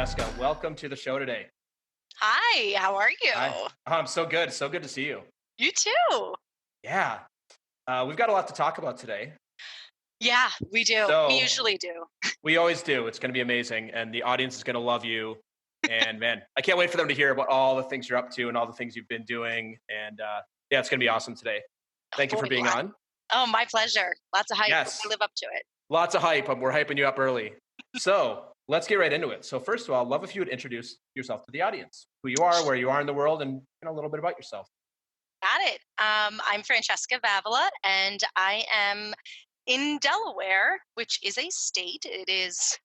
Francesca, welcome to the show today. Hi, how are you? I'm so good. So good to see you. You too. Yeah. We've got a lot to talk about today. Yeah, we do. So We usually do. we always do. It's going to be amazing. And the audience is going to love you. And man, I can't wait for them to hear about all the things you're up to and all the things you've been doing. And yeah, it's going to be awesome today. Thank you for being on. Oh, my pleasure. Lots of hype. Yes. I live up to it. Lots of hype. We're hyping you up early. So let's get right into it. So first of all, I'd love if you would introduce yourself to the audience, who you are, where you are in the world, and a little bit about yourself. Got it. I'm Francesca Vavala, and I am in Delaware, which is a state. It is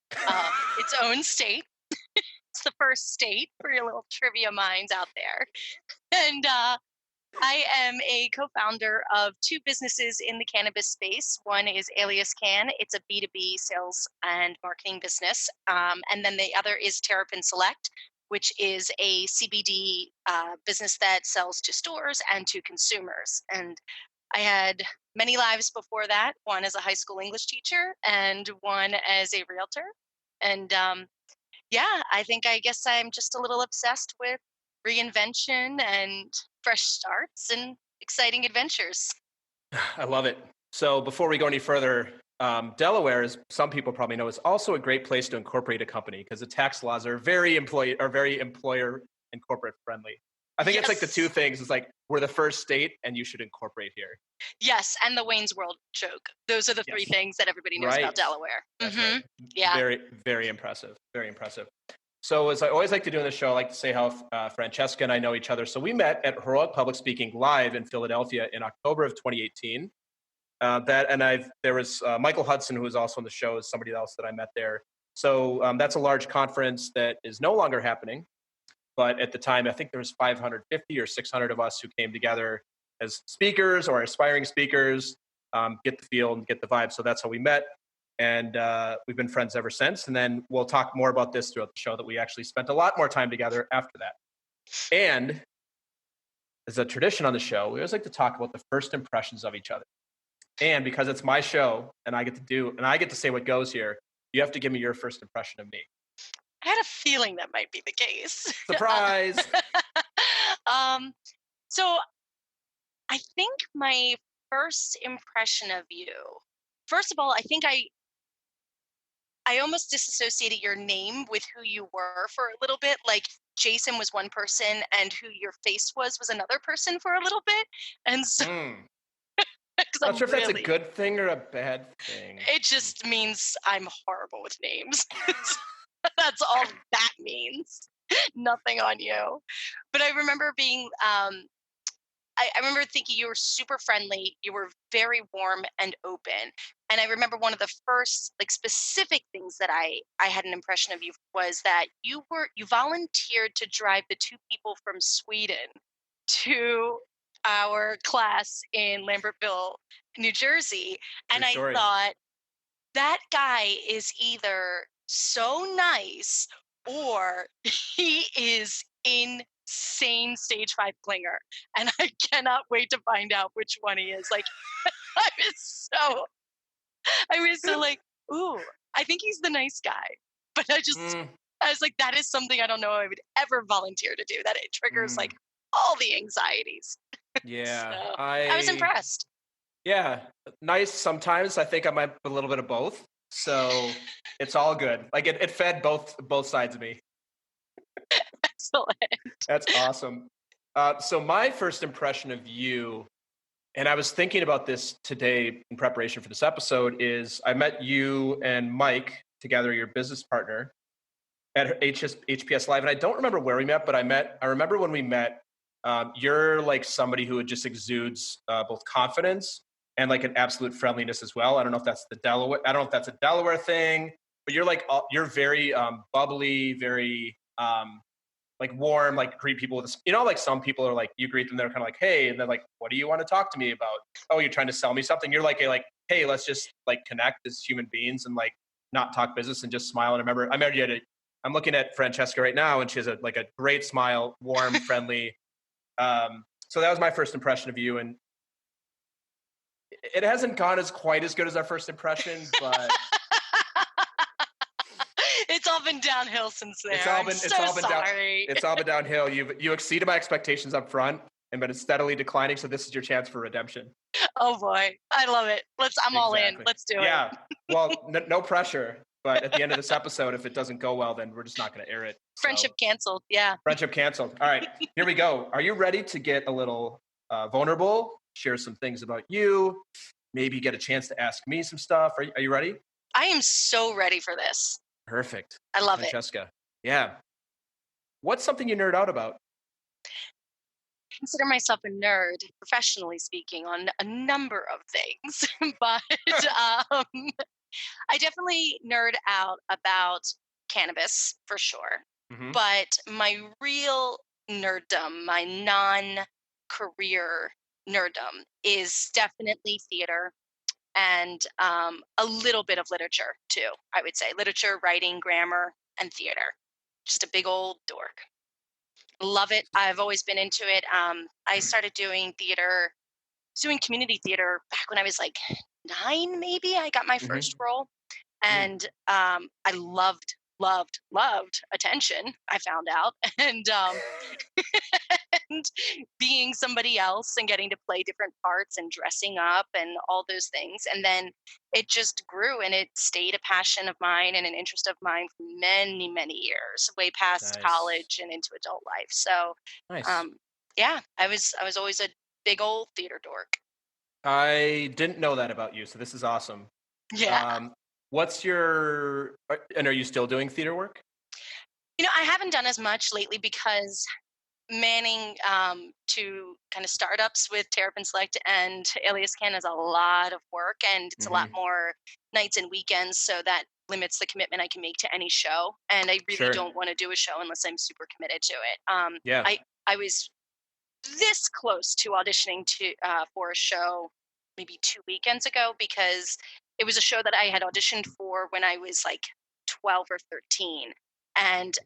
its own state. It's the first state for your little trivia minds out there. And I am a co-founder of two businesses in the cannabis space. One is Alias Cann. It's a B2B sales and marketing business. And then the other is Terrapin Select, which is a CBD business that sells to stores and to consumers. And I had many lives before that, one as a high school English teacher and one as a realtor. And yeah, I guess I'm just a little obsessed with reinvention and fresh starts and exciting adventures. I love it. So before we go any further, Delaware, as some people probably know, is also a great place to incorporate a company because the tax laws are very employer and corporate friendly. I think It's like the two things. It's like we're the first state and you should incorporate here. Yes, and the Wayne's World joke. Those are the three things that everybody knows about Delaware. That's right. Yeah. Very, very impressive. Very impressive. So as I always like to do in the show, I like to say how Francesca and I know each other. So we met at Heroic Public Speaking Live in Philadelphia in October of 2018. There was Michael Hudson, who was also on the show, is somebody else that I met there. So that's a large conference that is no longer happening. But at the time, I think there was 550 or 600 of us who came together as speakers or aspiring speakers, get the feel and get the vibe. So that's how we met. And we've been friends ever since. And then we'll talk more about this throughout the show, that we actually spent a lot more time together after that. And as a tradition on the show, we always like to talk about the first impressions of each other. And because it's my show and I get to say what goes here, you have to give me your first impression of me. I had a feeling that might be the case. Surprise! So I think my first impression of you, first of all, I think I almost disassociated your name with who you were for a little bit. Like Jason was one person and who your face was another person for a little bit. And so not sure if that's a good thing or a bad thing. It just means I'm horrible with names. That's all that means. Nothing on you. But I remember being, I remember thinking you were super friendly. You were very warm and open. And I remember one of the first specific things that I had an impression of you was that you volunteered to drive the two people from Sweden to our class in Lambertville, New Jersey. And I thought, that guy is either so nice or he is insane stage 5 clinger, and I cannot wait to find out which one he is. I was so like, ooh, I think he's the nice guy, but I was like, that is something I don't know I would ever volunteer to do, that it triggers all the anxieties. Yeah. So, I was impressed. Yeah. Nice sometimes. I think I might have a little bit of both. So it's all good. It fed both sides of me. Excellent. That's awesome. So my first impression of you, and I was thinking about this today in preparation for this episode, is I met you and Mike together, your business partner, at HPS Live. And I don't remember where we met, but I remember when we met, you're like somebody who just exudes both confidence and an absolute friendliness as well. I don't know if that's a Delaware thing, but you're very bubbly, very warm, greet people with, some people are you greet them, they're kind of hey, and they're what do you want to talk to me about? Oh, you're trying to sell me something? You're hey, let's just connect as human beings and not talk business and just smile. And I'm looking at Francesca right now, and she has a great smile, warm, friendly. So that was my first impression of you, and it hasn't gone quite as good as our first impression, but it's all been downhill since there. It's all been sorry. it's all been downhill. You exceeded my expectations up front and been steadily declining. So this is your chance for redemption. Oh boy, I love it. I'm all in. Let's do it. Yeah. Well, no pressure. But at the end of this episode, if it doesn't go well, then we're just not going to air it. Friendship canceled. Yeah. Friendship canceled. All right, here we go. Are you ready to get a little vulnerable? Share some things about you. Maybe get a chance to ask me some stuff. Are you ready? I am so ready for this. Perfect. I love Francesca. Yeah. What's something you nerd out about? I consider myself a nerd, professionally speaking, on a number of things. But I definitely nerd out about cannabis for sure. Mm-hmm. But my real nerddom, my non-career nerddom, is definitely theater and a little bit of literature too. I would say literature, writing, grammar, and theater. Just a big old dork. Love it. I've always been into it. I started doing theater, doing community theater back when I was like 9, maybe. I got my first role, and I loved attention. I found out, and and being somebody else and getting to play different parts and dressing up and all those things. And then it just grew, and it stayed a passion of mine and an interest of mine for many, many years, way past college and into adult life. So, yeah, I was always a big old theater dork. I didn't know that about you, so this is awesome. Yeah. And are you still doing theater work? I haven't done as much lately because manning to kind of startups with Terrapin Select and Alias Cann is a lot of work, and it's a lot more nights and weekends, so that limits the commitment I can make to any show. And I really don't want to do a show unless I'm super committed to it. I was this close to auditioning for a show maybe 2 weekends ago, because it was a show that I had auditioned for when I was like 12 or 13, and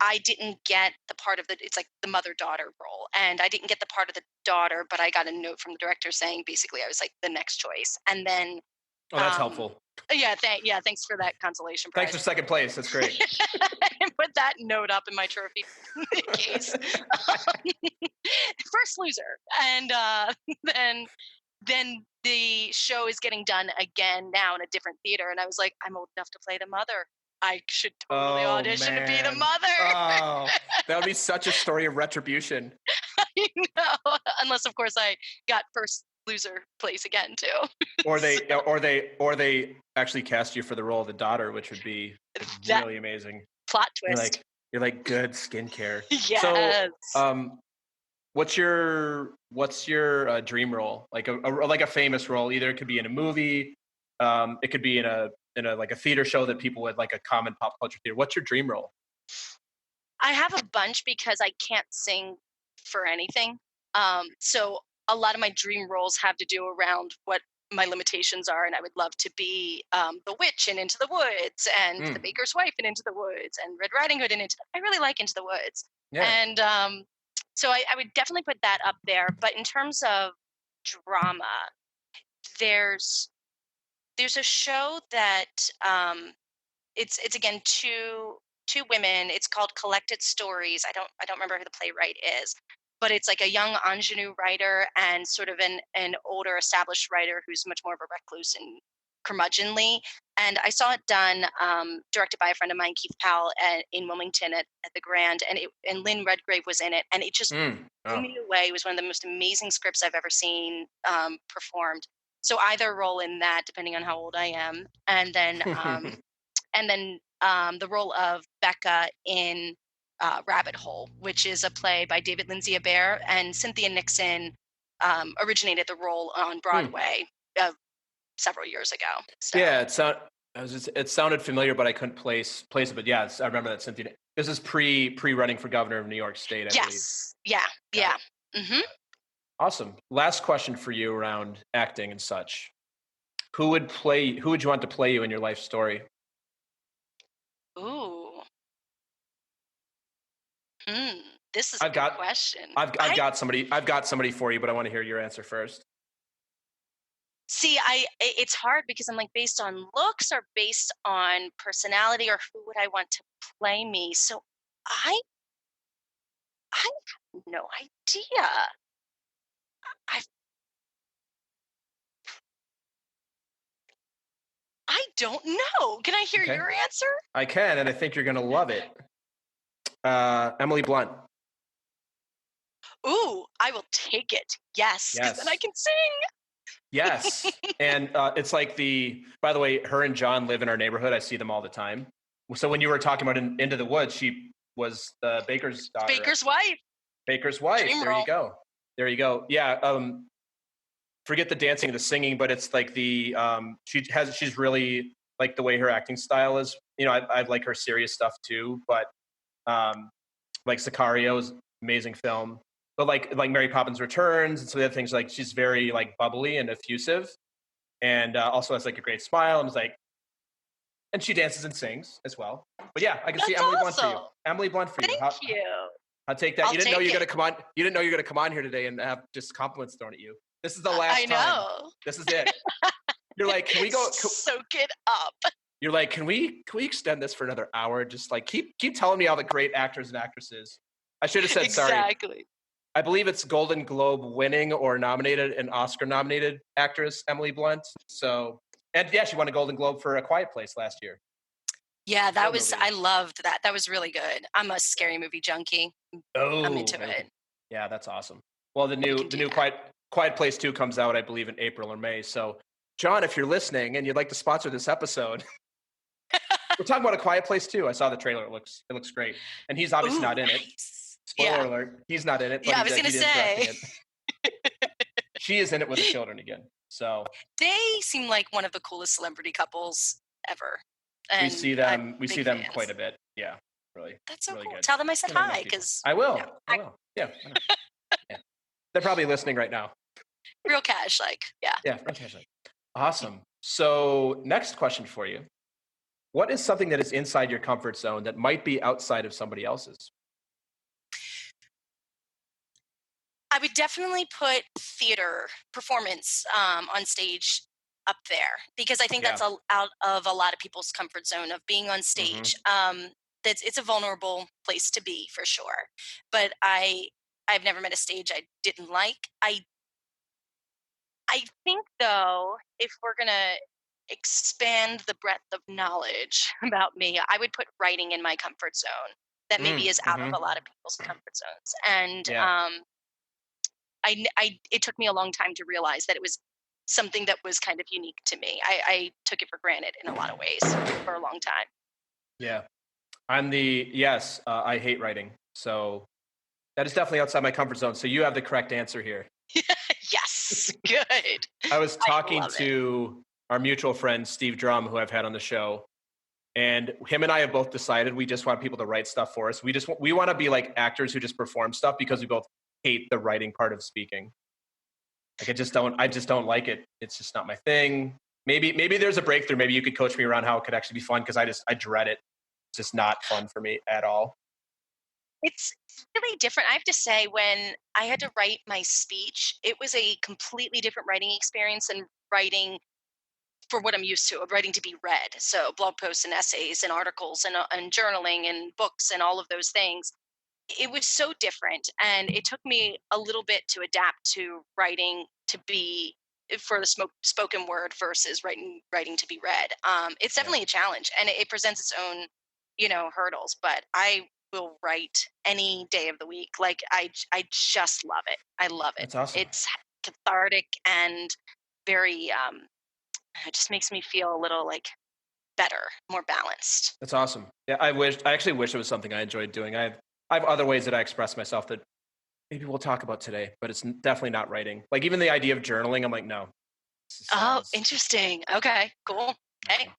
I didn't get the part of it's like the mother-daughter role, and I didn't get the part of the daughter, but I got a note from the director saying basically I was like the next choice. And then that's helpful. Yeah, thanks for that consolation prize. Thanks for second place. That's great. And put that note up in my trophy case. First loser. And then the show is getting done again now in a different theater, and I was like, I'm old enough to play the mother. I should totally audition to be the mother. Oh, that would be such a story of retribution. I know, unless of course I got first loser place again too. or they actually cast you for the role of the daughter, which would be really amazing. Plot twist. You're like good skincare. Yes. So, what's your dream role? Like a famous role. Either it could be in a movie, it could be in a like a theater show that people would like, a common pop culture theater. What's your dream role? I have a bunch because I can't sing for anything. So a lot of my dream roles have to do around what my limitations are, and I would love to be the witch in Into the Woods, and the baker's wife in Into the Woods, and Red Riding Hood in I really like Into the Woods. Yeah. And so I would definitely put that up there. But in terms of drama, there's a show that it's again two women. It's called Collected Stories. I don't remember who the playwright is, but it's like a young ingenue writer and sort of an older established writer who's much more of a recluse and curmudgeonly. And I saw it done, directed by a friend of mine, Keith Powell, in Wilmington at the Grand, and Lynn Redgrave was in it, and it just blew me away. It was one of the most amazing scripts I've ever seen performed. So either role in that, depending on how old I am, and then the role of Becca in Rabbit Hole, which is a play by David Lindsay Abaire, and Cynthia Nixon originated the role on Broadway several years ago. So. Yeah, it sounded familiar, but I couldn't place it. But yeah, I remember that Cynthia. This is pre-running for governor of New York State, I believe. Yeah. Mm-hmm. Awesome. Last question for you around acting and such. Who would you want to play you in your life story? Ooh. This is a good question. I've got somebody for you, but I want to hear your answer first. See, it's hard because I'm like based on looks or based on personality or who would I want to play me. So I I have no idea. I I don't know. Can I hear Okay. your answer? I can, and I think you're going to love it. Emily Blunt. Ooh, I will take it. Yes, because then I Yes. can sing. Yes. And it's like by the way, her and John live in our neighborhood. I see them all the time. So when you were talking about Into the Woods, she was the baker's daughter. Baker's wife. Baker's wife. Dream There role. you go. There you go. Yeah. Forget the dancing and the singing, but it's like she's really like the way her acting style is. You know, I like her serious stuff too, but like Sicario's amazing film. But like Mary Poppins Returns and some of the other things, like she's very like bubbly and effusive, and also has like a great smile, and is like, and she dances and sings as well. But yeah, I can see That's Emily Blunt for you. awesome. Emily Blunt for you. Thank you. I'll take that. I'll You didn't know take you're it. gonna come on. You didn't know you're gonna come on here today and have just compliments thrown at you. This is the last I time. know. This is it. You're like, can we go? Soak it up. You're like, can we extend this for another hour? Just like keep telling me all the great actors and actresses. I should have said sorry. Exactly. I believe it's Golden Globe winning or nominated and Oscar nominated actress Emily Blunt. So, and yeah, she won a Golden Globe for A Quiet Place last year. Yeah, that was, I loved that. That was really good. I'm a scary movie junkie. I'm into it. Yeah, that's awesome. Well, the new Quiet Place 2 comes out, I believe, in April or May. So, John, if you're listening and you'd like to sponsor this episode, we're talking about A Quiet Place 2. I saw the trailer. It looks great. And he's obviously not in it. Spoiler alert. He's not in it. But yeah, I was going to say. She is in it with the children again. So they seem like one of the coolest celebrity couples ever. And we see them quite a bit. Yeah, really. That's so really cool. good. Tell them I said hi, because I will. I will. Yeah. Yeah. They're probably listening right now. Real cash, like, yeah. Yeah, real cash, like. Awesome. So next question for you. What is something that is inside your comfort zone that might be outside of somebody else's? I would definitely put theater performance on stage up there, because I think that's out of a lot of people's comfort zone of being on stage. It's a vulnerable place to be, for sure. But I've never met a stage I didn't like. I think, though, if we're gonna expand the breadth of knowledge about me, I would put writing in my comfort zone. That maybe is out of a lot of people's comfort zones, and it took me a long time to realize that it was something that was kind of unique to me. I took it for granted in a lot of ways for a long time. Yeah. I hate writing. So that is definitely outside my comfort zone. So you have the correct answer here. Yes. Good. I was talking to our mutual friend, Steve Drum, who I've had on the show. And him and I have both decided we just want people to write stuff for us. We want to be like actors who just perform stuff, because we both hate the writing part of speaking. Like I just don't like it. It's just not my thing. Maybe there's a breakthrough. Maybe you could coach me around how it could actually be fun, because I dread it. It's just not fun for me at all. It's really different. I have to say, when I had to write my speech, it was a completely different writing experience than writing for what I'm used to, of writing to be read. So blog posts and essays and articles and journaling and books and all of those things. It was so different, and it took me a little bit to adapt to writing to be for the spoken word versus writing to be read. It's definitely a challenge, and it presents its own, hurdles. But I will write any day of the week. Like I just love it. I love it. That's awesome. It's cathartic and very. It just makes me feel a little like better, more balanced. That's awesome. Yeah, I actually wish it was something I enjoyed doing. I have other ways that I express myself that maybe we'll talk about today, but it's definitely not writing. Like even the idea of journaling, I'm like, no. Oh, interesting. Okay, cool. Hey.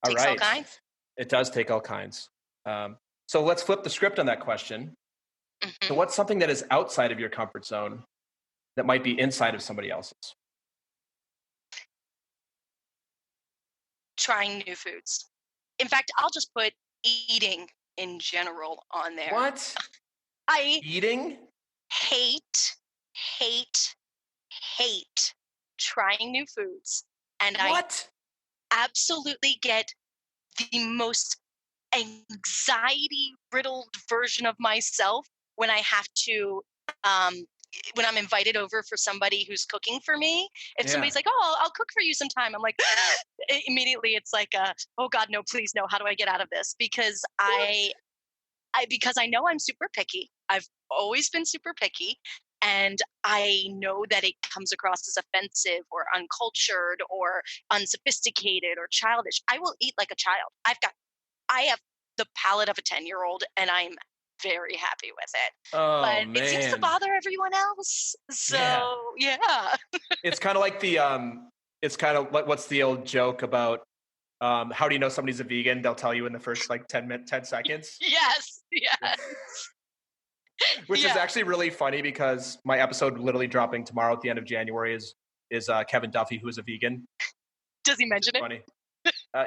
Takes all kinds. It does take all kinds. So let's flip the script on that question. So what's something that is outside of your comfort zone that might be inside of somebody else's? Trying new foods. In fact, I'll just put eating in general on there. What? I eating? Hate trying new foods, and What? I absolutely get the most anxiety riddled version of myself when I have to um when I'm invited over for somebody who's cooking for me. If Yeah. somebody's like, "Oh, I'll cook for you sometime," I'm like, immediately it's like, "Oh God, no, please, no! How do I get out of this?" Because What? because I know I'm super picky. I've always been super picky. And I know that it comes across as offensive or uncultured or unsophisticated or childish. I will eat like a child. I have the palate of a 10-year-old and I'm very happy with it. Oh But it seems to man. bother everyone else. Yeah. So, yeah. It's kind of like it's kind of like, what's the old joke about how do you know somebody's a vegan? They'll tell you in the first like 10 seconds. Yes. Yeah. Yeah. Which is Yeah. actually really funny because my episode literally dropping tomorrow at the end of January is Kevin Duffy, who is a vegan. Does he Which is mention it? funny.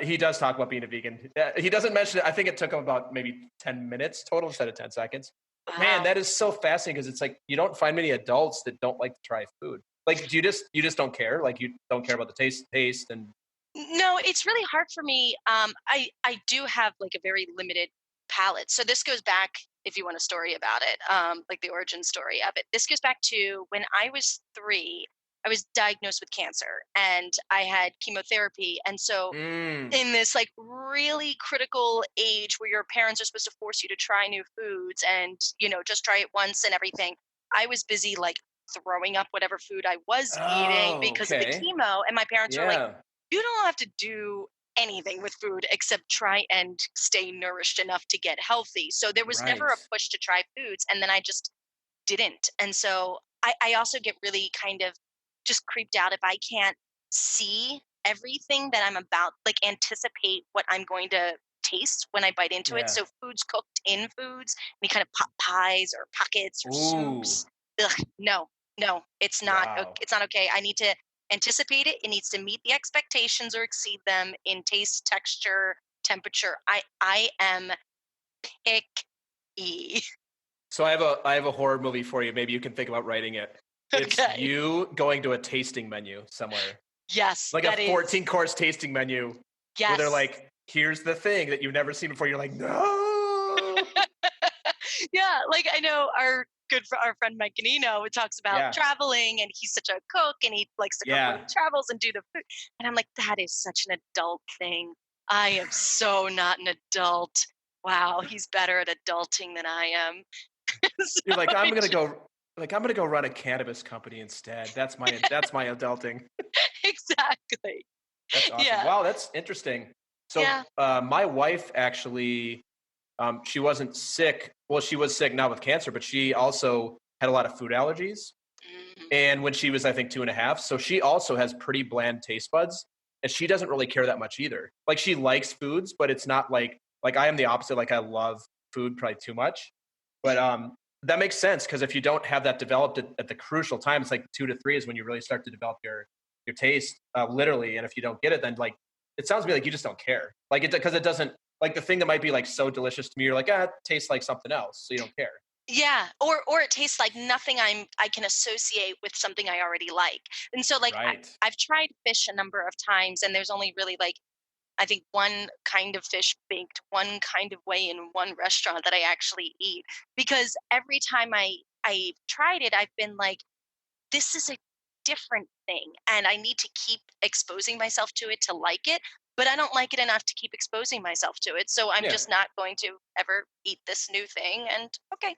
He does talk about being a vegan. He doesn't mention it. I think it took him about maybe 10 minutes total instead of 10 seconds. Man, Wow. that is so fascinating because it's like you don't find many adults that don't like to try food. Like, do you just don't care? Like, you don't care about the taste, and No, it's really hard for me. I do have like a very limited palette. So this goes back, if you want a story about it, like the origin story of it. This goes back to when I was 3. I was diagnosed with cancer, and I had chemotherapy. And so, mm, in this like really critical age where your parents are supposed to force you to try new foods and just try it once and everything, I was busy like throwing up whatever food I was eating oh, because of the okay, chemo. And my parents were like, yeah, you don't have to do anything with food except try and stay nourished enough to get healthy. So there was never right, a push to try foods. And then I just didn't. And so I also get really kind of just creeped out if I can't see everything that I'm about, like anticipate what I'm going to taste when I bite into it. yeah, So foods cooked in foods, any kind of pot pies or pockets or ooh, soups. Ugh, no, no, wow. it's not okay. I need to anticipate it. It needs to meet the expectations or exceed them in taste, texture, temperature. I am picky. So I have a horror movie for you. Maybe you can think about writing it. It's Okay. you going to a tasting menu somewhere, Yes, like a that is. 14-course tasting menu, where they're Yes. like, "Here's the thing that you've never seen before." You're like, "No." Yeah, like I know our friend Mike Ganino talks about Yeah, traveling, and he's such a cook and he likes to cook when he yeah, travels and do the food. And I'm like, that is such an adult thing. I am so not an adult. Wow, he's better at adulting than I am. So you're like, I I'm gonna go run a cannabis company instead. That's my adulting. exactly. That's awesome. Yeah. Wow, that's interesting. So, Yeah. my wife actually, she wasn't sick. Well, she was sick now with cancer, but she also had a lot of food allergies. Mhm. And when she was, I think, 2.5, so she also has pretty bland taste buds, and she doesn't really care that much either. Like, she likes foods, but it's not like I am the opposite. Like, I love food probably too much, but that makes sense because if you don't have that developed at the crucial time, it's like 2 to 3 is when you really start to develop your taste, literally. And if you don't get it, then like it sounds to me like you just don't care, like it because it doesn't like the thing that might be like so delicious to me. You're like, ah, it tastes like something else, so you don't care. Yeah, or it tastes like nothing I can associate with something I already like. And so like Right. I've tried fish a number of times, and there's only really like I think one kind of fish baked one kind of way in one restaurant that I actually eat, because every time I've tried it, I've been like, this is a different thing and I need to keep exposing myself to it to like it, but I don't like it enough to keep exposing myself to it. So I'm Yeah. just not going to ever eat this new thing, and okay.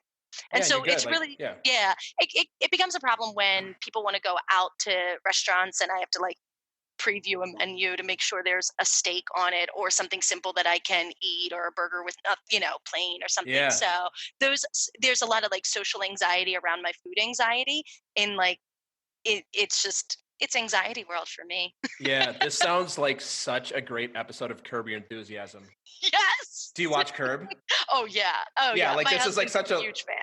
And Yeah, you're so good. it's Like, really, yeah. yeah, it becomes a problem when people want to go out to restaurants and I have to like preview a menu to make sure there's a steak on it or something simple that I can eat, or a burger with plain or something. Yeah. So there's a lot of like social anxiety around my food anxiety, in like it's anxiety world for me. Yeah. This sounds like such a great episode of Curb Your Enthusiasm. Yes. Do you watch Curb? Oh yeah. Oh Yeah, yeah. like My this is like husband's such a a huge fan.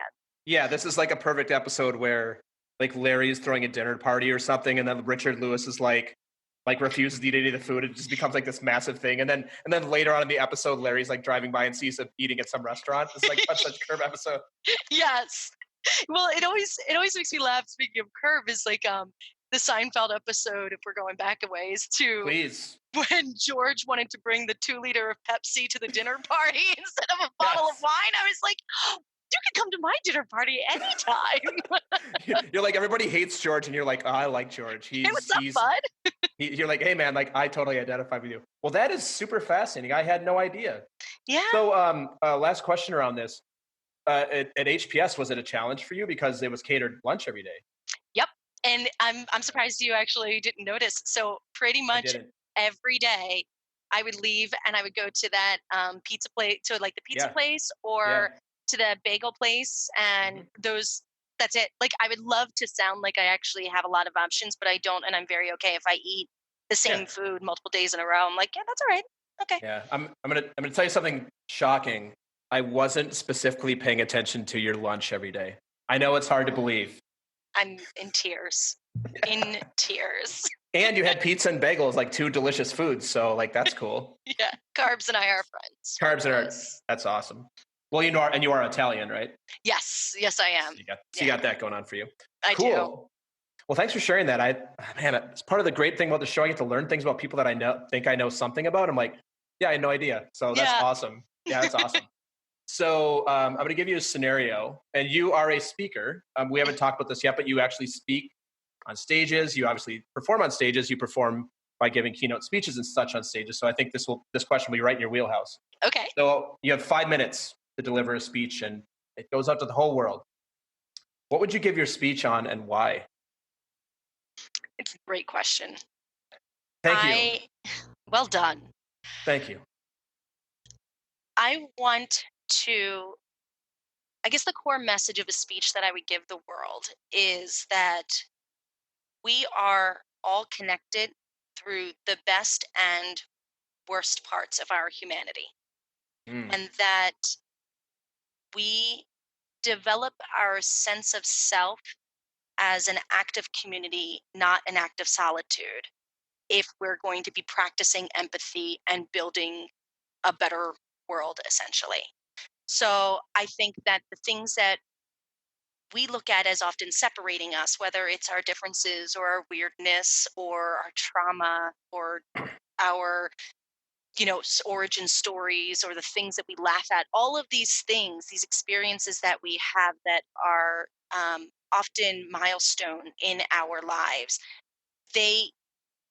yeah, this is like a perfect episode where like Larry is throwing a dinner party or something, and then Richard Lewis is like refuses to eat any of the food. It just becomes like this massive thing. And then later on in the episode, Larry's like driving by and sees him eating at some restaurant. It's like such Curb episode. Yes. Well, it always makes me laugh. Speaking of curve, is like the Seinfeld episode, if we're going back a ways, to Please. when George wanted to bring the 2-liter of Pepsi to the dinner party instead of a bottle of wine. I was like, oh, you can come to my dinner party anytime. You're like, everybody hates George, and you're like, oh, I like George. Hey, what's up, bud? You're like, hey man, like I totally identify with you. Well, that is super fascinating. I had no idea. Yeah. So last question around this. At HPS, was it a challenge for you because it was catered lunch every day? Yep. And I'm surprised you actually didn't notice. So pretty much every day I would leave and I would go to that pizza place, to like the pizza place or to the bagel place, and that's it. Like, I would love to sound like I actually have a lot of options, but I don't, and I'm very okay if I eat the same food multiple days in a row. I'm like, yeah, that's all right. Okay. Yeah. I'm gonna tell you something shocking. I wasn't specifically paying attention to your lunch every day. I know it's hard to believe. I'm in tears. In tears. And you had pizza and bagels, like 2 delicious foods. So like, that's cool. Yeah. Carbs and I are friends. Carbs and that's awesome. Well, you are Italian, right? Yes. Yes, I am. So you got that going on for you. I do. Well, thanks for sharing that. It's part of the great thing about the show. I get to learn things about people that I know something about. I'm like, yeah, I had no idea. So that's awesome. Yeah, that's awesome. So I'm going to give you a scenario, and you are a speaker. We haven't talked about this yet, but you actually speak on stages. You obviously perform on stages. You perform by giving keynote speeches and such on stages. So I think this question will be right in your wheelhouse. Okay. So you have 5 minutes to deliver a speech, and it goes out to the whole world. What would you give your speech on, and why? It's a great question. Thank you. Well done. Thank you. I guess the core message of a speech that I would give the world is that we are all connected through the best and worst parts of our humanity. And that we develop our sense of self as an act of community, not an act of solitude, if we're going to be practicing empathy and building a better world, essentially. So I think that the things that we look at as often separating us, whether it's our differences or our weirdness or our trauma or our origin stories or the things that we laugh at, all of these things, these experiences that we have that are often milestone in our lives, they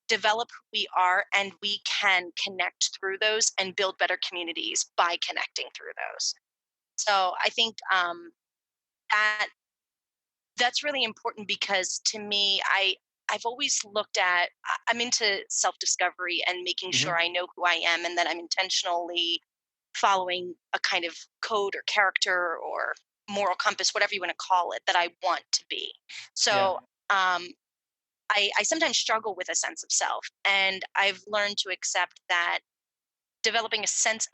develop who we are, and we can connect through those and build better communities by connecting through those. So I think that's really important, because to me, I've always looked at, I'm into self-discovery and making sure I know who I am, and that I'm intentionally following a kind of code or character or moral compass, whatever you want to call it, that I want to be. So I sometimes struggle with a sense of self, and I've learned to accept that developing a sense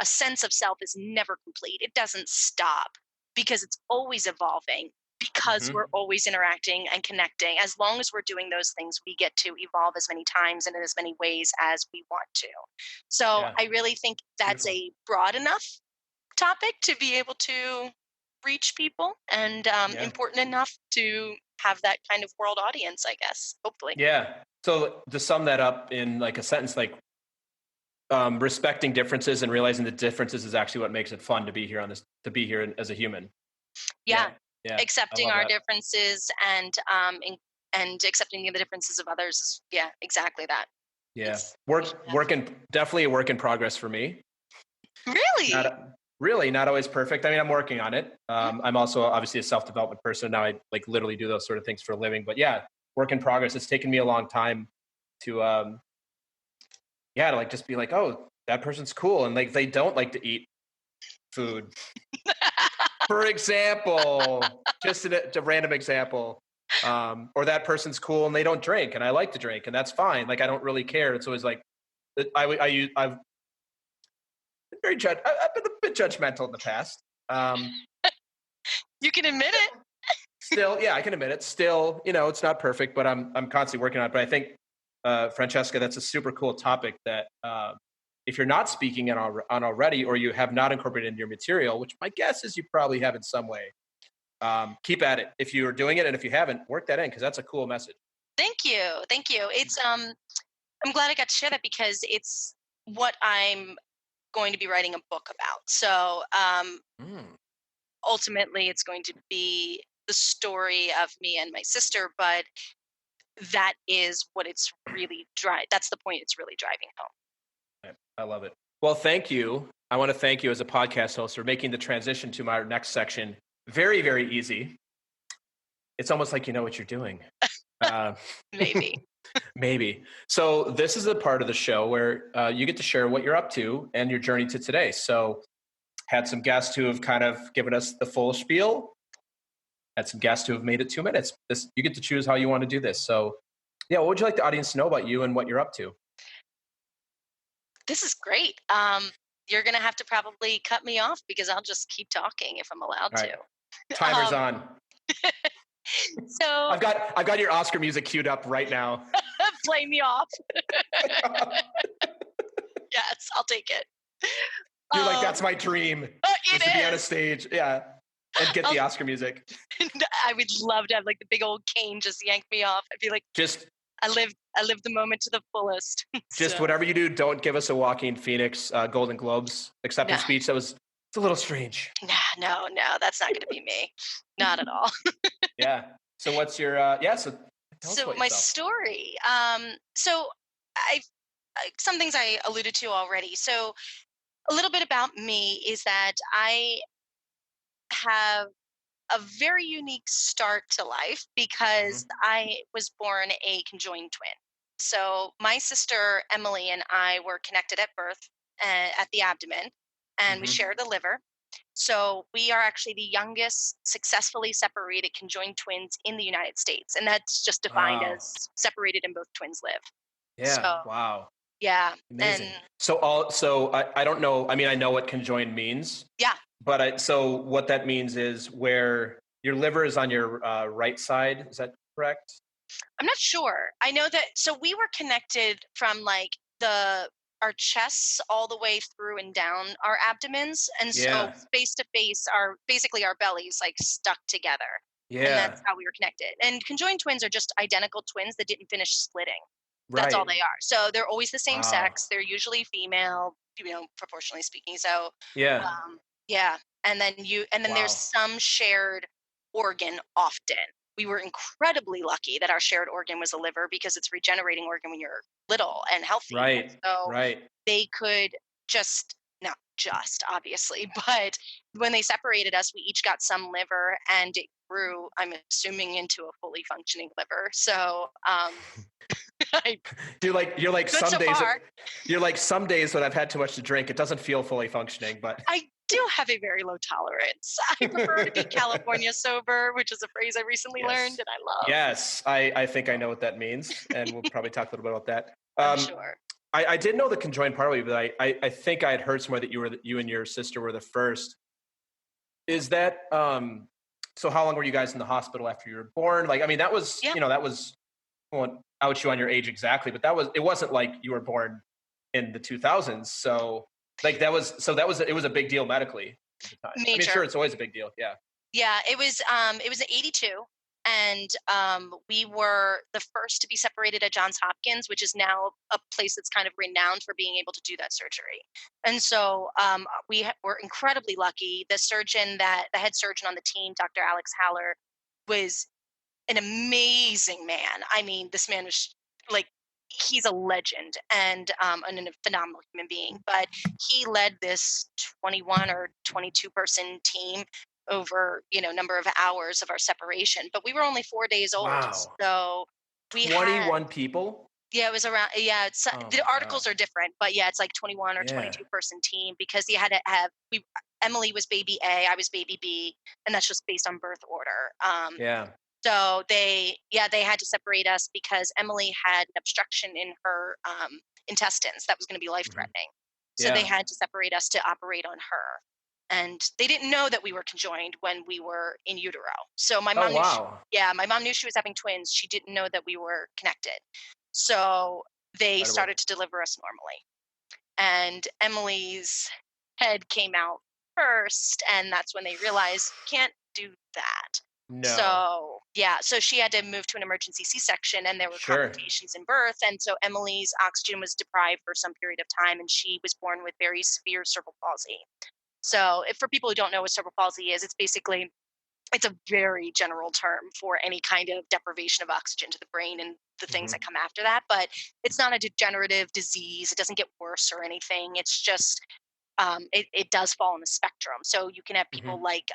of self is never complete. It doesn't stop, because it's always evolving, because we're always interacting and connecting. As long as we're doing those things, we get to evolve as many times and in as many ways as we want to. So I really think that's a broad enough topic to be able to reach people, and important enough to have that kind of world audience, I guess, hopefully. Yeah. So to sum that up in like a sentence, like respecting differences and realizing the differences is actually what makes it fun to be here as a human. Yeah. Accepting our differences and accepting the differences of others. Yeah, exactly that. Yeah. Definitely a work in progress for me. Really? Not always perfect. I mean, I'm working on it. I'm also obviously a self-development person. Now I like literally do those sort of things for a living, but yeah, work in progress. It's taken me a long time to like just be like, oh, that person's cool. And like, they don't like to eat food. For example, just a random example. Or that person's cool and they don't drink and I like to drink, and that's fine. Like, I don't really care. It's always like, I've been a bit judgmental in the past. You can admit it. Still, yeah, I can admit it. Still, it's not perfect, but I'm constantly working on it. But I think, Francesca, that's a super cool topic that if you're not speaking on already, or you have not incorporated into your material, which my guess is you probably have in some way, keep at it. If you're doing it, and if you haven't, work that in, because that's a cool message. Thank you. Thank you. I'm glad I got to share that because it's what I'm going to be writing a book about. So, Mm. ultimately it's going to be the story of me and my sister, but that is what it's really that's the point it's really driving home. I love it. Well, thank you. I want to thank you as a podcast host for making the transition to my next section very, very easy. It's almost like you know what you're doing. Uh, Maybe. maybe. So this is a part of the show where you get to share what you're up to and your journey to today. So had some guests who have kind of given us the full spiel. Had some guests who have made it 2 minutes. You get to choose how you want to do this. So yeah, what would you like the audience to know about you and what you're up to? This is great. You're gonna have to probably cut me off because I'll just keep talking if I'm allowed All right. to. Timer's Um, on. so I've got your Oscar music queued up right now. play me off. Yes, I'll take it. You're like, that's my dream. It Is to be on a is. stage. Yeah. And get the Oscar music. I would love to have like the big old cane just yank me off. I'd be like, Just I lived the moment to the fullest. So, whatever you do, don't give us a Joaquin Phoenix Golden Globes no, acceptance speech. It's a little strange. no, that's not going to be me. Not at all. Yeah. So what's your so tell us So about my yourself. story. So some things I alluded to already. So a little bit about me is that I have a very unique start to life because Mhm. I was born a conjoined twin. So my sister Emily and I were connected at birth at the abdomen, and we Mhm. shared a liver. So we are actually the youngest successfully separated conjoined twins in the United States, and that's just defined Wow. as separated and both twins live. Yeah. So Wow. yeah, and Amazing. So I don't know. I mean, I know what conjoined means, yeah, but so what that means is where your liver is on your right side. Is that correct? I'm not sure. I know that so we were connected from like the our chests all the way through and down our abdomens, and so Yeah. face to face our basically our bellies like stuck together, and Yeah. that's how we were connected. And conjoined twins are just identical twins that didn't finish splitting. That's all Right. they are. So they're always the same Wow. sex. They're usually female, proportionally speaking. So Yeah. yeah, and then there's Wow. some shared organ often. We were incredibly lucky that our shared organ was a liver because it's a regenerating organ when you're little and healthy. And Right. so Right. they could just not just obviously, but when they separated us, we each got some liver and it grew, I'm assuming, into a fully functioning liver. So I, You're like good some so days. far. You're like some days when I've had too much to drink, it doesn't feel fully functioning, but I do have a very low tolerance. I prefer to be California sober, which is a phrase I recently learned yes. and I love. Yes, I think I know what that means, and we'll probably talk a little bit about that. I'm sure. I did know the conjoined part of you, but I think I had heard somewhere that you and your sister were the first. Is that so? How long were you guys in the hospital after you were born? Like, I mean, that was Yeah. that was I won't out you on your age exactly, but it wasn't like you were born in the 2000s. So like it was a big deal medically at the time. I mean, Major. sure, it's always a big deal. Yeah. Yeah, it was 82 and we were the first to be separated at Johns Hopkins, which is now a place that's kind of renowned for being able to do that surgery. And so were incredibly lucky. The head surgeon on the team, Dr. Alex Haller, was an amazing man. I mean, this man was like he's a legend and a phenomenal human being. But he led this 21 or 22 person team over number of hours of our separation. But we were only 4 days old, Wow. so we had 21 people. yeah, it was around it's Oh the my articles gosh. are different, but yeah, it's like 21 or Yeah. 22 person team because you had to have we Emily was baby A, I was baby B, and that's just based on birth order. Yeah. So they had to separate us because Emily had an obstruction in her intestines that was going to be life Mhm. threatening. So they Yeah. had to separate us to operate on her. And they didn't know that we were conjoined when we were in utero. So Oh wow. my mom knew she was having twins. She didn't know that we were connected. So they Incredible. started to deliver us normally. And Emily's head came out first, and that's when they realized can't do that. No. So yeah, so she had to move to an emergency C-section, and there were Sure. complications in birth, and so Emily's oxygen was deprived for some period of time, and she was born with very severe cerebral palsy. So if, for people who don't know what cerebral palsy is, it's a very general term for any kind of deprivation of oxygen to the brain and the things Hmm. that come after that. But it's not a degenerative disease. It doesn't get worse or anything. It's just it does fall on the spectrum. So you can have Hmm. people like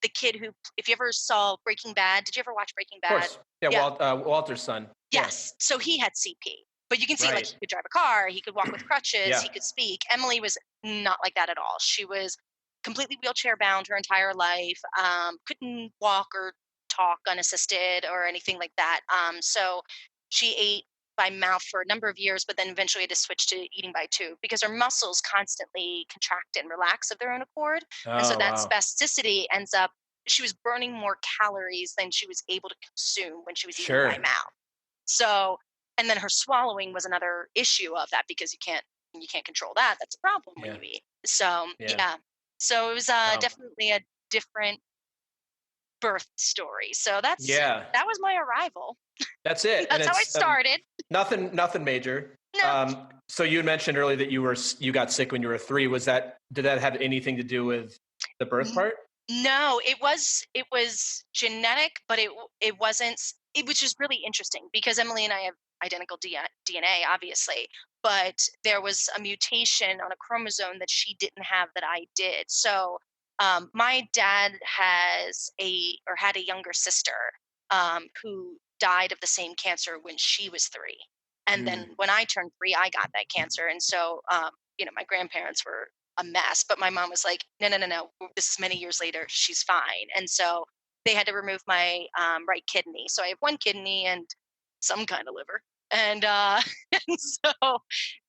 the kid who, if you ever saw Breaking Bad, did you ever watch Breaking Of Bad? course. Yeah. Yeah. Walter's son. Yeah. Yes. So he had CP, but you can see like Right. he could drive a car, he could walk with crutches, Yeah. he could speak. Emily was not like that at all. She was completely wheelchair bound her entire life. Couldn't walk or talk unassisted or anything like that. So she ate by mouth for a number of years, but then eventually had to switch to eating by tube because her muscles constantly contract and relax of their own accord. And so Oh, that wow. spasticity ends up, she was burning more calories than she was able to consume when she was eating by Sure. mouth. So, and then her swallowing was another issue of that because you can't control that. That's a problem when Yeah. you eat. So Yeah. yeah, so it was Wow. definitely a different birth story. So Yeah. that was my arrival. That's it. And That's how I it's started. nothing major. No, So you had mentioned earlier that you got sick when you were 3. Did that have anything to do with the birth n- part? no, it was genetic, but it wasn't. It was just really interesting because Emily and I have identical DNA, obviously, but there was a mutation on a chromosome that she didn't have that I did. So my dad had a younger sister who died of the same cancer when she was 3, and then Mm. when I turned 3, I got that cancer, and so my grandparents were a mess. But my mom was like, no, no, no, no. This is many years later. She's fine. And so they had to remove my right kidney. So I have one kidney and some kind of liver. And, and so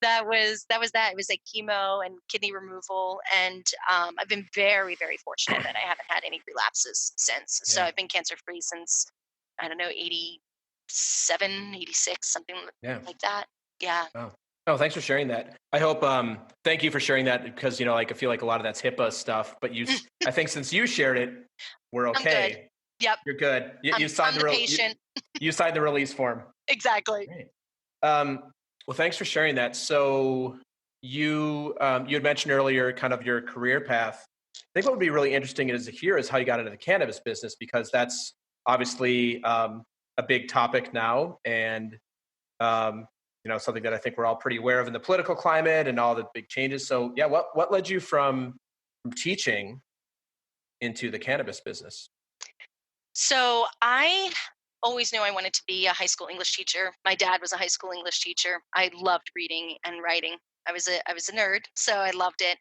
that was that. It was like chemo and kidney removal. And I've been very, very fortunate that I haven't had any relapses since. So Yeah. I've been cancer free since, I don't know, 87, 86, something Yeah. like that. Yeah. Oh. Oh, thanks for sharing that. Thank you for sharing that because, like, I feel like a lot of that's HIPAA stuff, but I think since you shared it, we're I'm good. okay. Yep. You're good. You I'm signed the patient. you signed the release form. Exactly. Great. Well, thanks for sharing that. So you had mentioned earlier kind of your career path. I think what would be really interesting is to hear is how you got into the cannabis business because that's obviously a big topic now and um, something that I think we're all pretty aware of in the political climate and all the big changes. So yeah, what led you from teaching into the cannabis business? So I always knew I wanted to be a high school English teacher. My dad was a high school English teacher. I loved reading and writing. I was a nerd, so I loved it.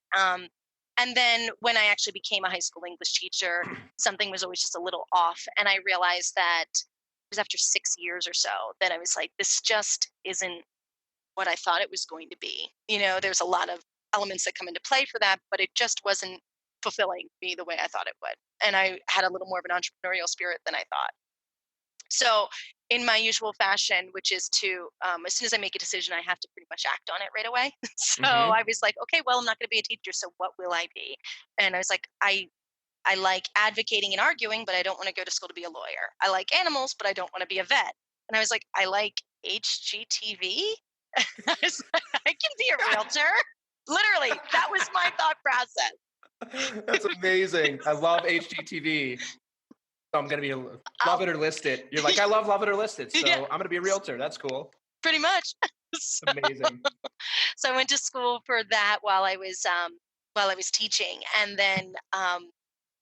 And then when I actually became a high school English teacher, something was always just a little off, and I realized that it was after 6 years or so that I was like, this just isn't what I thought it was going to be. There's a lot of elements that come into play for that, but it just wasn't fulfilling me the way I thought it would. And I had a little more of an entrepreneurial spirit than I thought. So, in my usual fashion, which is to, as soon as I make a decision, I have to pretty much act on it right away. So Mm-hmm. I was like, okay, well, I'm not going to be a teacher. So what will I be? And I was like, I like advocating and arguing, but I don't want to go to school to be a lawyer. I like animals, but I don't want to be a vet. And I was like, I like HGTV. I was like, I can be a realtor. Literally, that was my thought process. That's amazing. I love HGTV. So I'm gonna be love Oh, it or list it. You're like, I love it or list it. yeah, So I'm gonna be a realtor. That's cool. pretty much. So, Amazing. so I went to school for that while I was teaching, and then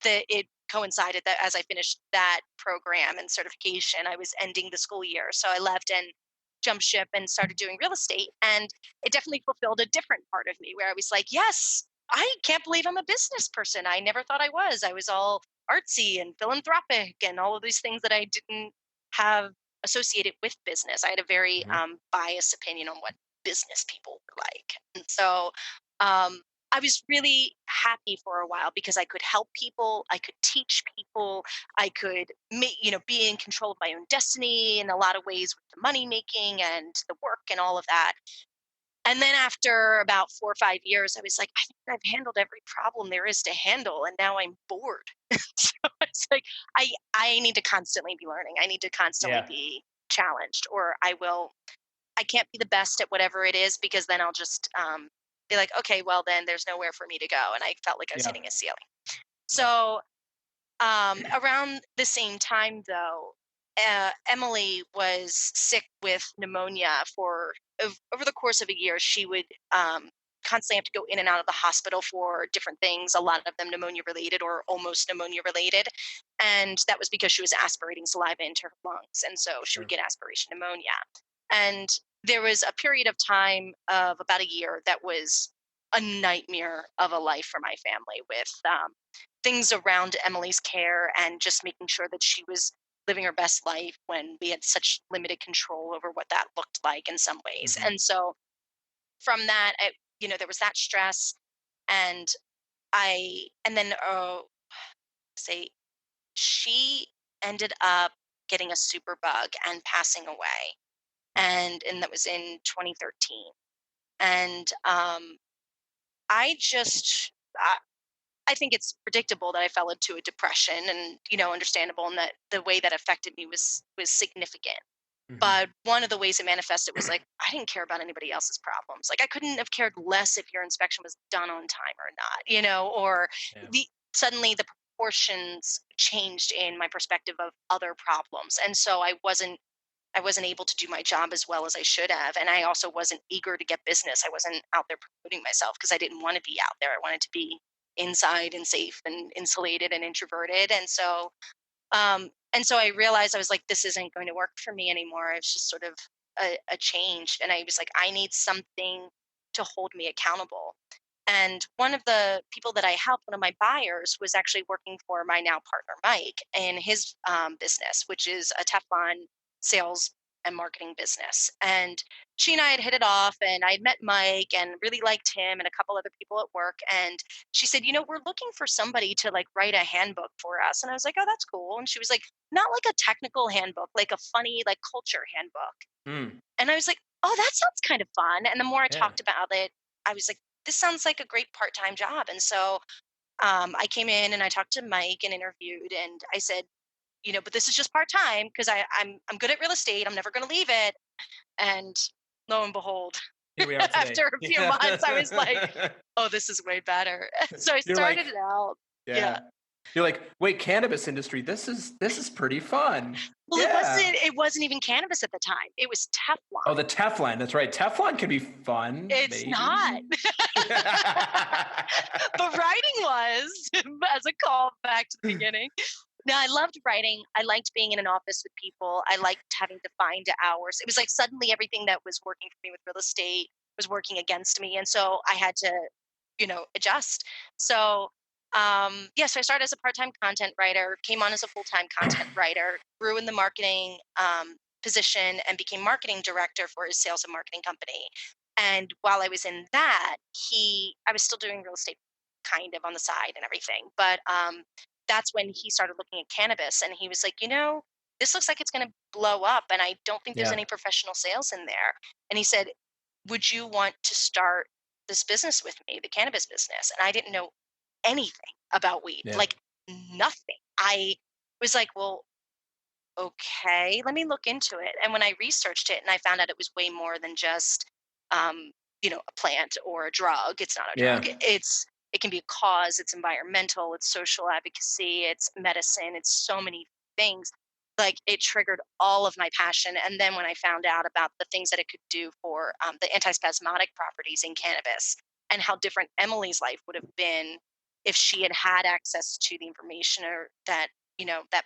it coincided that as I finished that program and certification, I was ending the school year. So I left and jumped ship and started doing real estate, and it definitely fulfilled a different part of me where I was like, yes, I can't believe I'm a business person. I never thought I was. I was all artsy and philanthropic and all of these things that I didn't have associated with business. I had a very Mhm. biased opinion on what business people were like. And so um, I was really happy for a while because I could help people, I could teach people, I could be in control of my own destiny in a lot of ways with the money making and the work and all of that. And then after about 4 or 5 years, I was like, I think I've handled every problem there is to handle, and now I'm bored. So it's like I need to constantly be learning. I need to constantly Yeah. be challenged, or I can't be the best at whatever it is, because then I'll just be like, okay, well then there's nowhere for me to go, and I felt like I was Yeah. hitting a ceiling. Yeah. So around the same time, though, Emily was sick with pneumonia over the course of a year. She would constantly have to go in and out of the hospital for different things, a lot of them pneumonia related or almost pneumonia related. And that was because she was aspirating saliva into her lungs. And so she would Sure. get aspiration pneumonia. And there was a period of time of about a year that was a nightmare of a life for my family, with things around Emily's care and just making sure that she was living her best life when we had such limited control over what that looked like in some ways. Hmm. And so from that, there was that stress, and and then say she ended up getting a super bug and passing away, and that was in 2013. And I just I think it's predictable that I fell into a depression, and understandable, and that the way that affected me was significant. Hmm. But one of the ways it manifested was like, I didn't care about anybody else's problems. Like, I couldn't have cared less if your inspection was done on time or not, or Yeah. suddenly the proportions changed in my perspective of other problems. And so I wasn't able to do my job as well as I should have. And I also wasn't eager to get business. I wasn't out there promoting myself because I didn't want to be out there. I wanted to be inside and safe and insulated and introverted. And so I realized, I was like, this isn't going to work for me anymore. It's just sort of a change. And I was like, I need something to hold me accountable. And one of the people that I helped, one of my buyers, was actually working for my now partner, Mike, in his business, which is a Teflon sales and marketing business. And she and I had hit it off, and I had met Mike and really liked him and a couple other people at work. And she said, we're looking for somebody to like write a handbook for us. And I was like, oh, that's cool. And she was like, not like a technical handbook, like a funny, like culture handbook. Mm. And I was like, oh, that sounds kind of fun. And the more I Yeah. talked about it, I was like, this sounds like a great part-time job. And so I came in and I talked to Mike and interviewed, and I said, but this is just part-time because I'm good at real estate. I'm never going to leave it. And lo and behold, Here we are today. after a few months, I was like, Yeah. oh, this is way better. So I You're started like, it out. Yeah. yeah. You're like, wait, cannabis industry. This is pretty fun. Well, it Yeah. wasn't. It wasn't even cannabis at the time. It was Oh, Teflon. the Teflon. That's right. Teflon can be fun, It's not. maybe. But writing was, as a call back to the beginning. No, I loved writing. I liked being in an office with people. I liked having defined hours. It was like suddenly everything that was working for me with real estate was working against me. And so I had to, adjust. So, so I started as a part-time content writer, came on as a full-time content writer, grew in the marketing position, and became marketing director for his sales and marketing company. And while I was in that, I was still doing real estate kind of on the side and everything. But that's when he started looking at cannabis, and he was like, this looks like it's going to blow up, and I don't think there's Yeah. any professional sales in there. And he said, would you want to start this business with me, the cannabis business? And I didn't know anything about weed, Yeah. like nothing. I was like, well, okay, let me look into it. And when I researched it, and I found out it was way more than just, a plant or a drug. It's not a Yeah. drug. It can be a cause. It's environmental. It's social advocacy. It's medicine. It's so many things. Like, it triggered all of my passion. And then when I found out about the things that it could do for the antispasmodic properties in cannabis, and how different Emily's life would have been if she had had access to the information, or that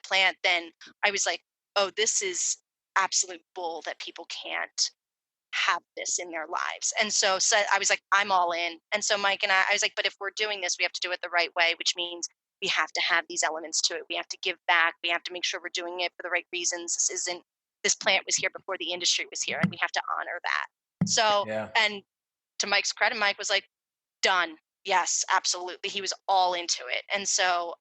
plant, then I was like, oh, this is absolute bull that people can't have this in their lives. And so I was like, I'm all in. And so Mike and I was like, but if we're doing this, we have to do it the right way, which means we have to have these elements to it. We have to give back. We have to make sure we're doing it for the right reasons. This plant was here before the industry was here, and we have to honor that. So, Yeah. and to Mike's credit, Mike was like, done. Yes, absolutely. He was all into it. And so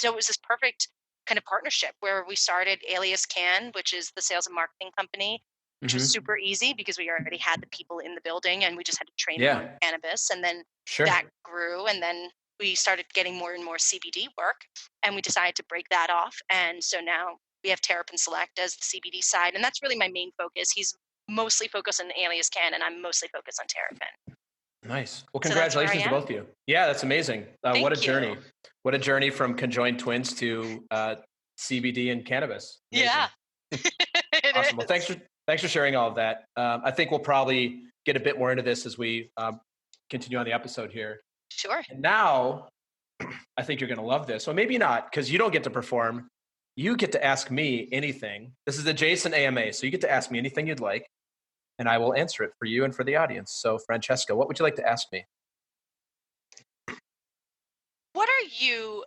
it was this perfect kind of partnership where we started Alias Cann, which is the sales and marketing company. which was super easy because we already had the people in the building and we just had to train them on cannabis. And then that grew. And then we started getting more and more CBD work, and we decided to break that off. And so now we have Terrapin Select as the CBD side. And that's really my main focus. He's mostly focused on Alias Cann, and I'm mostly focused on Terrapin. Nice. Well, congratulations to both of you. Yeah, that's amazing. What a journey. What a journey from conjoined twins to CBD and cannabis. Amazing. Yeah. Awesome. Well, thanks for sharing all of that. I think we'll probably get a bit more into this as we continue on the episode here. Sure. And now, I think you're going to love this. Well, maybe not, because you don't get to perform. You get to ask me anything. This is adjacent AMA, so you get to ask me anything you'd like, and I will answer it for you and for the audience. So, Francesca, what would you like to ask me? What are you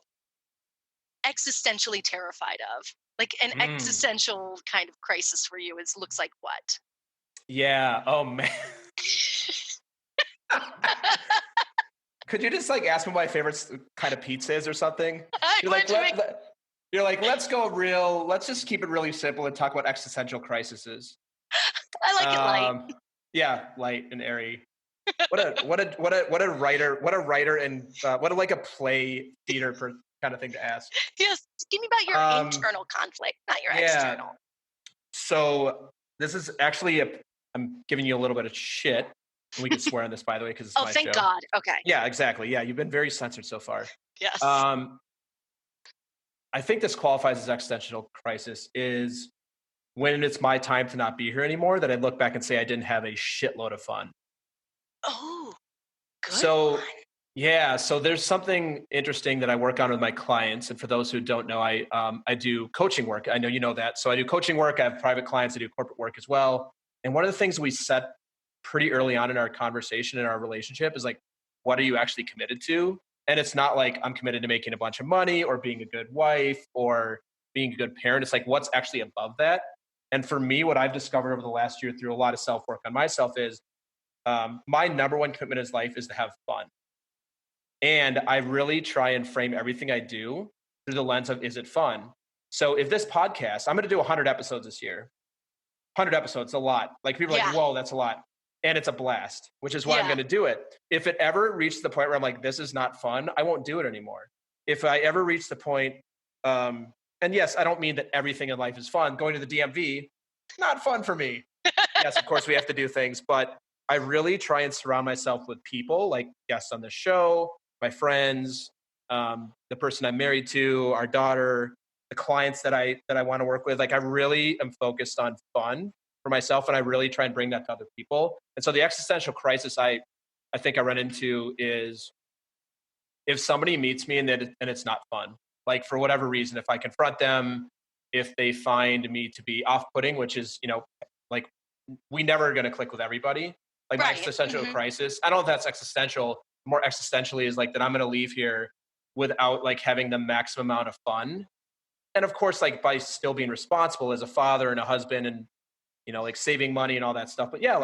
existentially terrified of? Like an existential kind of crisis for you looks like what? Yeah. Oh, man. Could you just ask me what my favorite kind of pizza is or something? You're like, let's go real. Let's just keep it really simple and talk about existential crises. I like it light. Yeah, light and airy. What a writer and what a play theater kind of thing to ask. Yes, give me about your internal conflict, not your external. So this is actually I'm giving you a little bit of shit. We can swear on this, by the way, because it's my show. Oh, thank God. Okay. Yeah, exactly. Yeah, you've been very censored so far. Yes. I think this qualifies as existential crisis is when it's my time to not be here anymore, that I look back and say I didn't have a shitload of fun. Oh, good. So, yeah. So there's something interesting that I work on with my clients. And for those who don't know, I do coaching work. I know you know that. So I do coaching work. I have private clients. I do corporate work as well. And one of the things we set pretty early on in our conversation, in our relationship, is what are you actually committed to? And it's not like I'm committed to making a bunch of money or being a good wife or being a good parent. It's what's actually above that. And for me, what I've discovered over the last year through a lot of self-work on myself is my number one commitment in life is to have fun. And I really try and frame everything I do through the lens of, is it fun? So if this podcast, I'm going to do 100 episodes this year. 100 episodes, a lot. People are like, whoa, that's a lot. And it's a blast, which is why I'm going to do it. If it ever reaches the point where I'm like, this is not fun, I won't do it anymore. If I ever reach the point, and yes, I don't mean that everything in life is fun. Going to the DMV, not fun for me. Yes, of course we have to do things, but I really try and surround myself with people like guests on the show, my friends, the person I'm married to, our daughter, the clients that I want to work with. I really am focused on fun for myself, and I really try and bring that to other people. And so the existential crisis I think I run into is if somebody meets me and it's not fun, for whatever reason, if I confront them, if they find me to be off-putting, which is, we never are going to click with everybody. My existential crisis, I don't know if that's existential. More existentially is that I'm going to leave here without having the maximum amount of fun. And of course, by still being responsible as a father and a husband and, saving money and all that stuff. But yeah,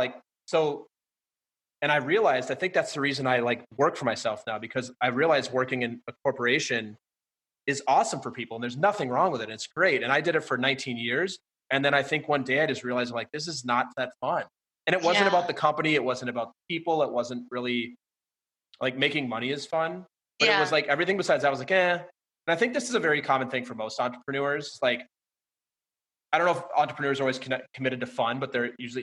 and I realized, I think that's the reason I work for myself now, because I realized working in a corporation is awesome for people and there's nothing wrong with it. It's great. And I did it for 19 years. And then I think one day I just realized this is not that fun. And it wasn't about the company. It wasn't about people. It wasn't really making money is fun, but it was everything besides that. I was eh. And I think this is a very common thing for most entrepreneurs. I don't know if entrepreneurs are always committed to fun, but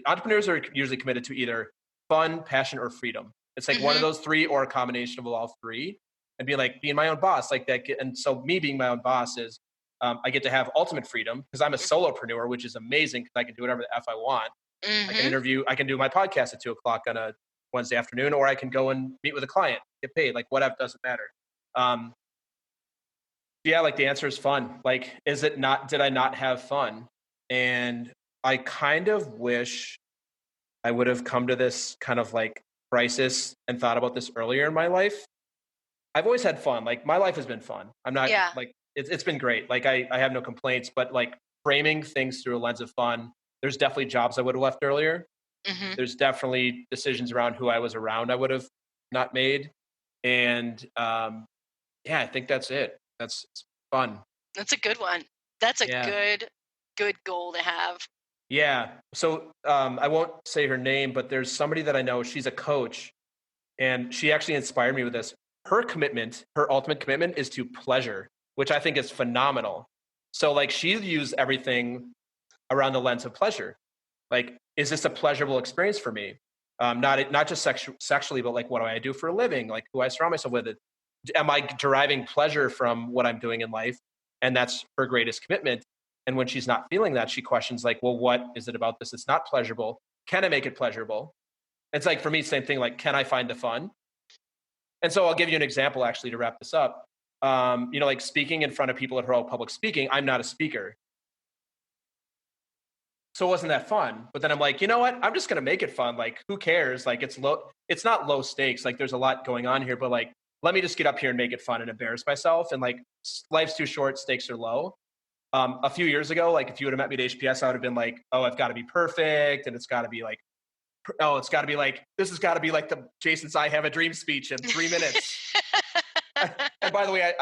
entrepreneurs are usually committed to either fun, passion, or freedom. It's one of those three or a combination of all three, and being my own boss that. And so me being my own boss is, I get to have ultimate freedom because I'm a solopreneur, which is amazing because I can do whatever the F I want. I can do my podcast at 2:00 on a Wednesday afternoon, or I can go and meet with a client, get paid, whatever, doesn't matter. The answer is fun. Is it not, did I not have fun? And I kind of wish I would have come to this kind of crisis and thought about this earlier in my life. I've always had fun. My life has been fun. I'm not it's been great. I have no complaints, but framing things through a lens of fun, there's definitely jobs I would have left earlier. There's definitely decisions around who I was around I would have not made. And I think that's it. That's fun. That's a good one. That's a good goal to have. Yeah. So I won't say her name, but there's somebody that I know. She's a coach, and she actually inspired me with this. Her commitment, her ultimate commitment, is to pleasure, which I think is phenomenal. So like she views everything around the lens of pleasure. Like, is this a pleasurable experience for me? Not just sexually, but like, what do I do for a living? Like, who I surround myself with? Am I deriving pleasure from what I'm doing in life? And that's her greatest commitment. And when she's not feeling that, she questions like, well, what is it about this that's not pleasurable? Can I make it pleasurable? It's like for me, same thing. Like, can I find the fun? And so I'll give you an example actually to wrap this up. Like speaking in front of people at her public speaking. I'm not a speaker, so it wasn't that fun. But then I'm like, you know what? I'm just gonna make it fun. Like, who cares? Like, it's not low stakes. Like, there's a lot going on here, but like, let me just get up here and make it fun and embarrass myself. And like, life's too short, stakes are low. A few years ago, like if you would have met me at HPS, I would have been like, oh, I've got to be perfect, and it's got to be like, oh, it's got to be like, this has got to be like the Jason's "I Have a Dream" speech in 3 minutes. And by the way,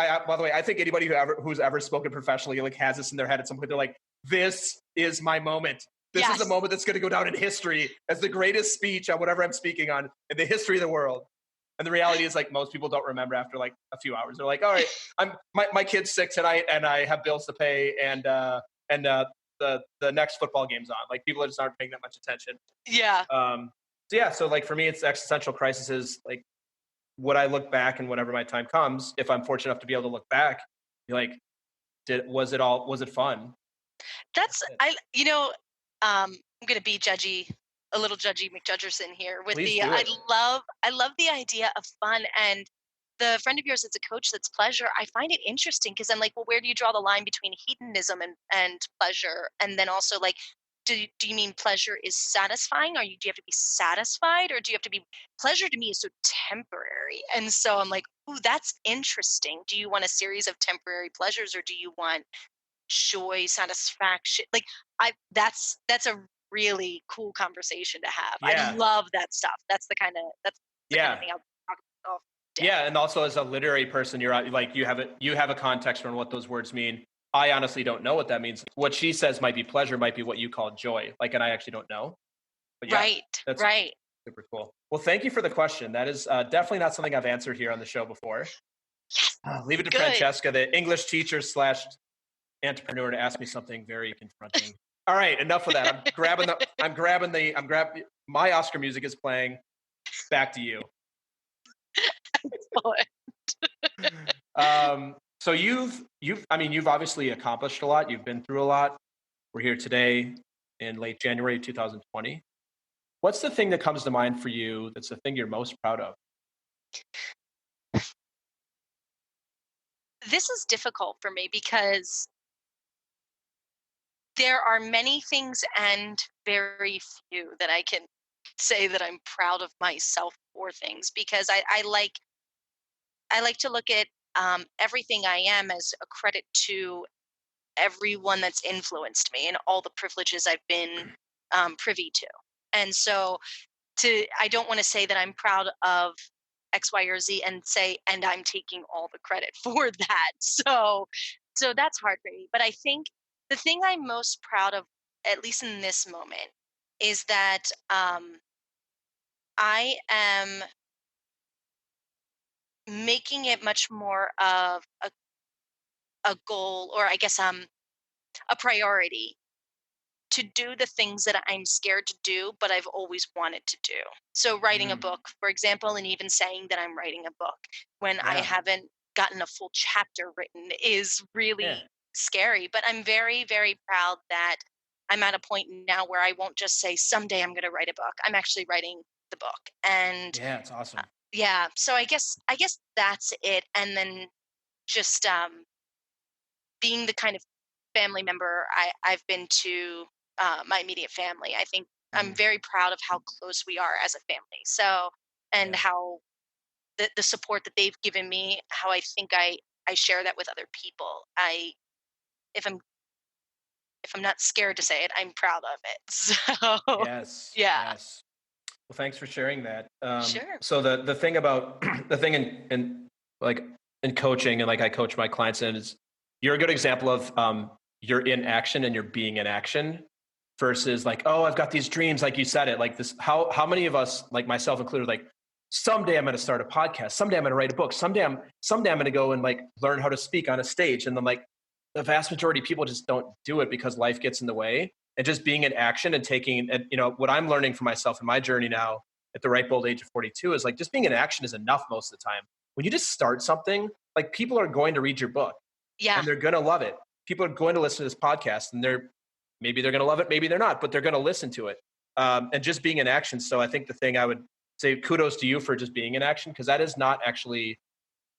I think anybody who's ever spoken professionally like has this in their head at some point. They're like, "This is my moment. This is the moment that's going to go down in history as the greatest speech on whatever I'm speaking on in the history of the world." And the reality is, like, most people don't remember after like a few hours. They're like, "All right, my kid's sick tonight, and I have bills to pay, and the next football game's on." Like, people just aren't paying that much attention. Yeah. So like for me, it's existential crises. Like, would I look back, and whenever my time comes, if I'm fortunate enough to be able to look back, be like, was it fun? That's I'm gonna be judgy, a little judgy McJudgerson here with Please the do it. I love the idea of fun, and the friend of yours that's a coach that's pleasure. I find it interesting because I'm like, well, where do you draw the line between hedonism and pleasure? And then also like, do you mean pleasure is satisfying? Do you have to be satisfied, or do you have to be pleasure? To me is so temporary, and so I'm like, ooh, that's interesting. Do you want a series of temporary pleasures, or do you want joy, satisfaction? Like, that's a really cool conversation to have. I Yeah. love that stuff. That's the kind of Yeah. thing I'll talk about all day. Yeah. And also as a literary person, like, you have a context on what those words mean. I honestly don't know what that means. What she says might be pleasure, might be what you call joy. Like, and I actually don't know. But yeah, Right, that's right. super cool. Well, thank you for the question. That is definitely not something I've answered here on the show before. Yes, Leave it to good. Francesca, the English teacher slash entrepreneur, to ask me something very confronting. All right, enough of that. My Oscar music is playing. Back to you. So you've obviously accomplished a lot. You've been through a lot. We're here today in late January 2020. What's the thing that comes to mind for you that's the thing you're most proud of? This is difficult for me because there are many things and very few that I can say that I'm proud of myself for things, because I like to look at everything I am as a credit to everyone that's influenced me and all the privileges I've been privy to. And so I don't want to say that I'm proud of X, Y, or Z and say, and I'm taking all the credit for that. So that's hard for me. But I think the thing I'm most proud of, at least in this moment, is that I am making it much more of a goal, or I guess a priority, to do the things that I'm scared to do, but I've always wanted to do. So writing a Mm, book, for example, and even saying that I'm writing a book when I yeah, haven't gotten a full chapter written is yeah, really scary. But I'm very, very proud that I'm at a point now where I won't just say someday I'm going to write a book. I'm actually writing the book. And yeah. It's awesome. yeah, so I guess that's it. And then just being the kind of family member I've been to my immediate family. I think I'm Mm, very proud of how close we are as a family. So, and yeah, how the support that they've given me, how I think I share that with other people. If I'm if I'm not scared to say it, I'm proud of it. So, yes, yeah, yes. Well, thanks for sharing that. sure. So the thing about the thing in like in coaching, and like I coach my clients in, is you're a good example of you're in action and you're being in action. versus like, oh, I've got these dreams, like you said it, like this, how many of us, like myself included, like someday I'm going to start a podcast, someday I'm going to write a book, someday I'm going to go and like learn how to speak on a stage. And then like the vast majority of people just don't do it because life gets in the way. And just being in action and taking, and you know, what I'm learning for myself in my journey now at the ripe old age of 42 is like, just being in action is enough most of the time. When you just start something, like people are going to read your book and they're going to love it. People are going to listen to this podcast and maybe they're going to love it, maybe they're not, but they're going to listen to it. And just being in action. So I think the thing I would say, kudos to you for just being in action, because that is not actually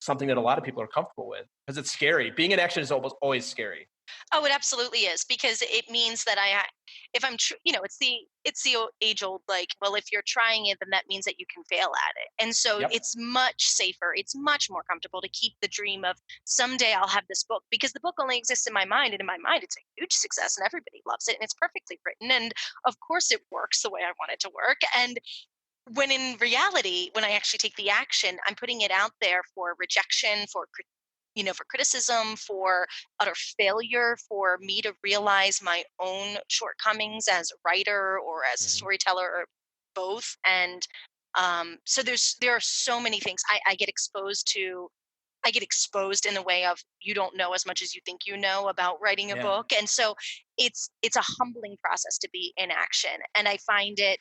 something that a lot of people are comfortable with, because it's scary. Being in action is almost always scary. Oh, it absolutely is, because it means that if I'm, it's the age old, like, well, if you're trying it, then that means that you can fail at it. And so it's much safer. It's much more comfortable to keep the dream of someday I'll have this book, because the book only exists in my mind, and in my mind, it's a huge success and everybody loves it and it's perfectly written. And of course it works the way I want it to work. And when in reality, when I actually take the action, I'm putting it out there for rejection, for criticism, for utter failure, for me to realize my own shortcomings as a writer or as a storyteller, or both. And so there are so many things I get exposed to. I get exposed in the way of, you don't know as much as you think you know about writing a book. And so it's a humbling process to be in action. And I find it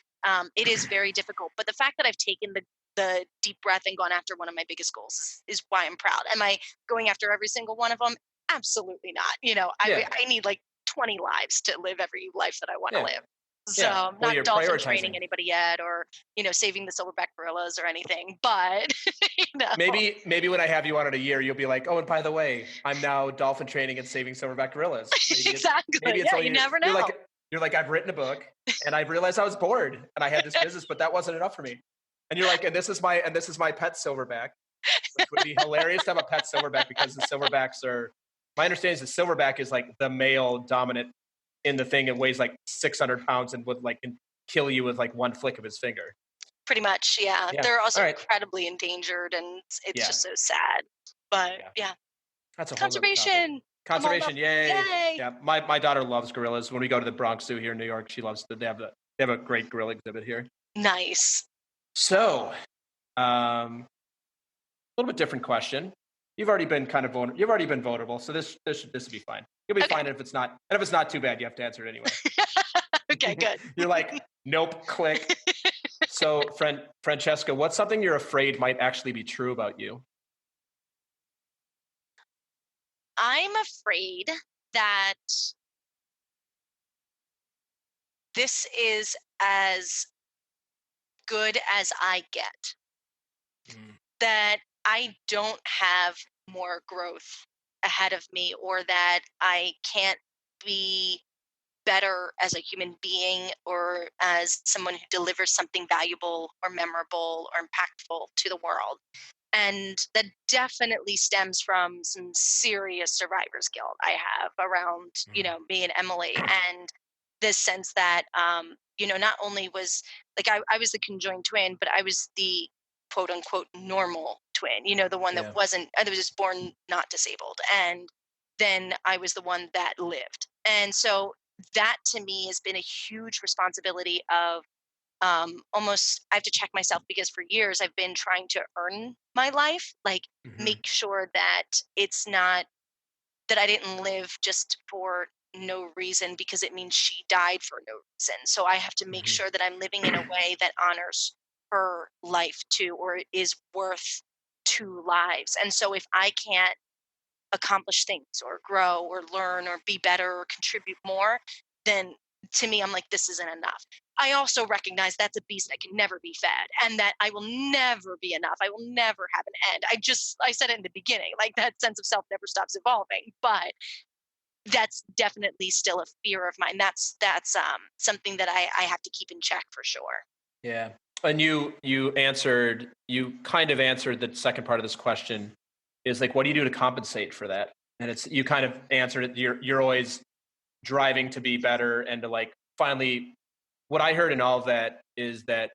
is very difficult. But the fact that I've taken the deep breath and gone after one of my biggest goals is why I'm proud. Am I going after every single one of them? Absolutely not. I need like 20 lives to live every life that I want to live. So I'm not dolphin training anybody yet, or, saving the silverback gorillas or anything, but maybe when I have you on in a year, you'll be like, oh, and by the way, I'm now dolphin training and saving silverback gorillas. Exactly. You never know. You're like, I've written a book and I realized I was bored and I had this business, but that wasn't enough for me. And you're like, and this is my pet silverback, which would be hilarious to have a pet silverback, because the silverbacks my understanding is the silverback is like the male dominant in the thing, and weighs like 600 pounds and would like kill you with like one flick of his finger. Pretty much. Yeah. They're also incredibly endangered, and it's just so sad, but That's a conservation. Conservation. Yay. Yeah. My daughter loves gorillas. When we go to the Bronx Zoo here in New York, she loves they have a great gorilla exhibit here. Nice. So, a little bit different question. You've already been you've already been vulnerable, so this will be fine. You'll be fine if it's not too bad. You have to answer it anyway. Okay, good. You're like, nope, click. So, Francesca, what's something you're afraid might actually be true about you? I'm afraid that this is as good as I get. That I don't have more growth ahead of me, or that I can't be better as a human being, or as someone who delivers something valuable or memorable or impactful to the world. And that definitely stems from some serious survivor's guilt I have around, me and Emily, and this sense that, not only was like, I was the conjoined twin, but I was the quote unquote normal twin, the one that was just born not disabled. And then I was the one that lived. And so that to me has been a huge responsibility of, almost, I have to check myself, because for years I've been trying to earn my life, like make sure that it's not that I didn't live just for no reason, because it means she died for no reason. So I have to make sure that I'm living in a way that honors her life too, or is worth 2 lives. And so if I can't accomplish things or grow or learn or be better or contribute more, then to me, I'm like, this isn't enough. I also recognize that's a beast that can never be fed, and that I will never be enough. I will never have an end. I said it in the beginning, like that sense of self never stops evolving, but that's definitely still a fear of mine. That's something that I have to keep in check for sure. Yeah. And you kind of answered the second part of this question, is like, what do you do to compensate for that? And you kind of answered it. You're always driving to be better, and to like finally, what I heard in all of that is that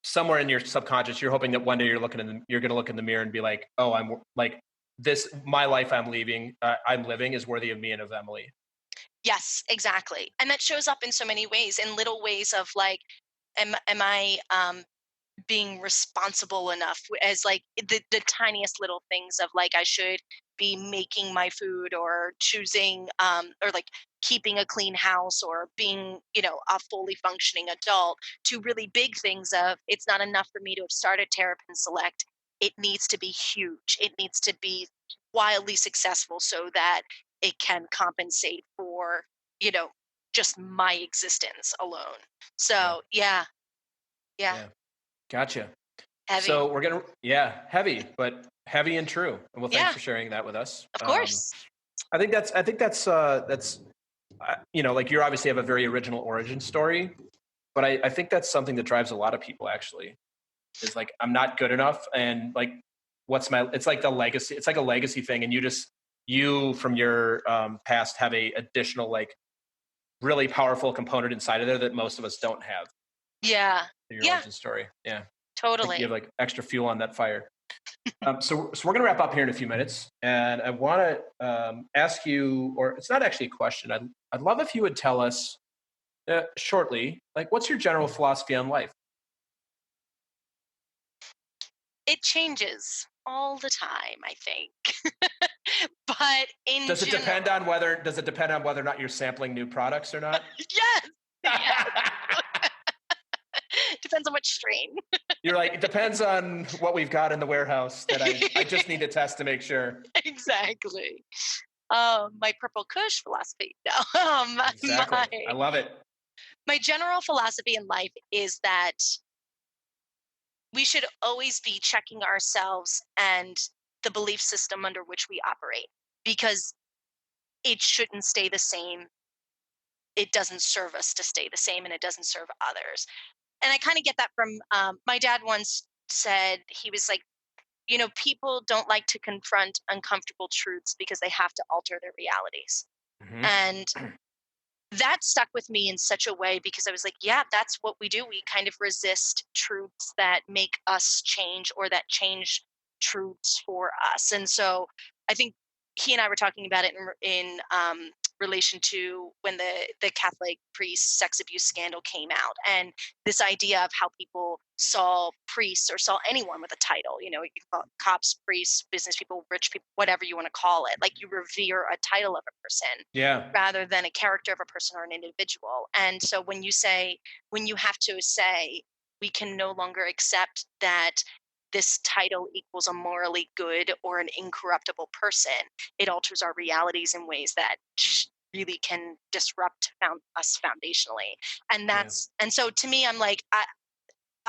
somewhere in your subconscious, you're hoping that one day you're going to look in the mirror and be like, oh, I'm like this, my life I'm living is worthy of me and of Emily. Yes, exactly. And that shows up in so many ways, in little ways of like, am I being responsible enough, as like the tiniest little things of like I should be making my food or choosing or like keeping a clean house or being, you know, a fully functioning adult, to really big things of it's not enough for me to have started Terrapin Select. It needs to be huge. It needs to be wildly successful so that it can compensate for, you know, just my existence alone. Yeah. So yeah, yeah, Yeah. Gotcha. heavy. So we're gonna, yeah, heavy, but heavy and true. And well, thanks Yeah, for sharing that with us. of course. I think that's you know, like you obviously have a very original origin story, but I think that's something that drives a lot of people actually. Is like I'm not good enough, and like what's my? It's like the legacy. It's like a legacy thing, and you from your past have a additional like really powerful component inside of there that most of us don't have. Yeah. Your Yeah, origin story, yeah. Like you have totally. like extra fuel on that fire. So we're going to wrap up here in a few minutes, and I want to ask you, or it's not actually a question. I'd love if you would tell us shortly, like, what's your general philosophy on life? It changes all the time, I think. But in general, Does it depend on whether or not you're sampling new products or not? yes, yes. Depends on which strain. You're like, it depends on what we've got in the warehouse that I just need to test to make sure. Exactly. My purple kush philosophy. No, Exactly. my I love it. my general philosophy in life is that we should always be checking ourselves and the belief system under which we operate, because it shouldn't stay the same. It doesn't serve us to stay the same, and it doesn't serve others. And I kind of get that from my dad once said, he was like, you know, people don't like to confront uncomfortable truths because they have to alter their realities. Hmm. And that stuck with me in such a way, because I was like, yeah, that's what we do. We kind of resist truths that make us change or that change truths for us. And so I think he and I were talking about it in relation to when the Catholic priest sex abuse scandal came out, and this idea of how people saw priests or saw anyone with a title, you know, you call it cops, priests, business people, rich people, whatever you want to call it, like you revere a title of a person Yeah. rather than a character of a person or an individual. And so when you have to say, we can no longer accept that this title equals a morally good or an incorruptible person, it alters our realities in ways that really can disrupt us foundationally. And Yeah. and so to me, I'm like,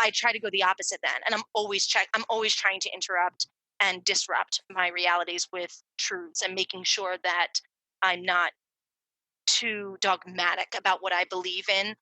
I try to go the opposite then. And I'm always trying to interrupt and disrupt my realities with truths and making sure that I'm not too dogmatic about what I believe in,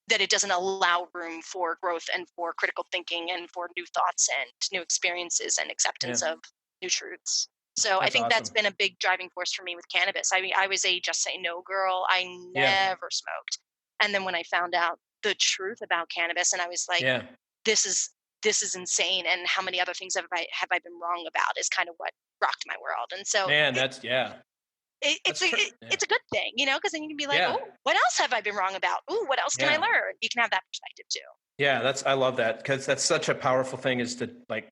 that it doesn't allow room for growth and for critical thinking and for new thoughts and new experiences and Yeah. acceptance of new truths. So I That's think that's awesome. been a big driving force for me with cannabis. I mean, I was a just say no girl. I Yeah. never smoked. And then when I found out the truth about cannabis, and I was like, Yeah. this is this is insane, and how many other things have I been wrong about, is kind of what rocked my world. And so Man, yeah. it's Yeah. it's a good thing, you know, because then you can be like, Yeah. oh, what else have I been wrong about? Oh, what else can I Yeah. learn? You can have that perspective too. Yeah. I love that because that's such a powerful thing is to like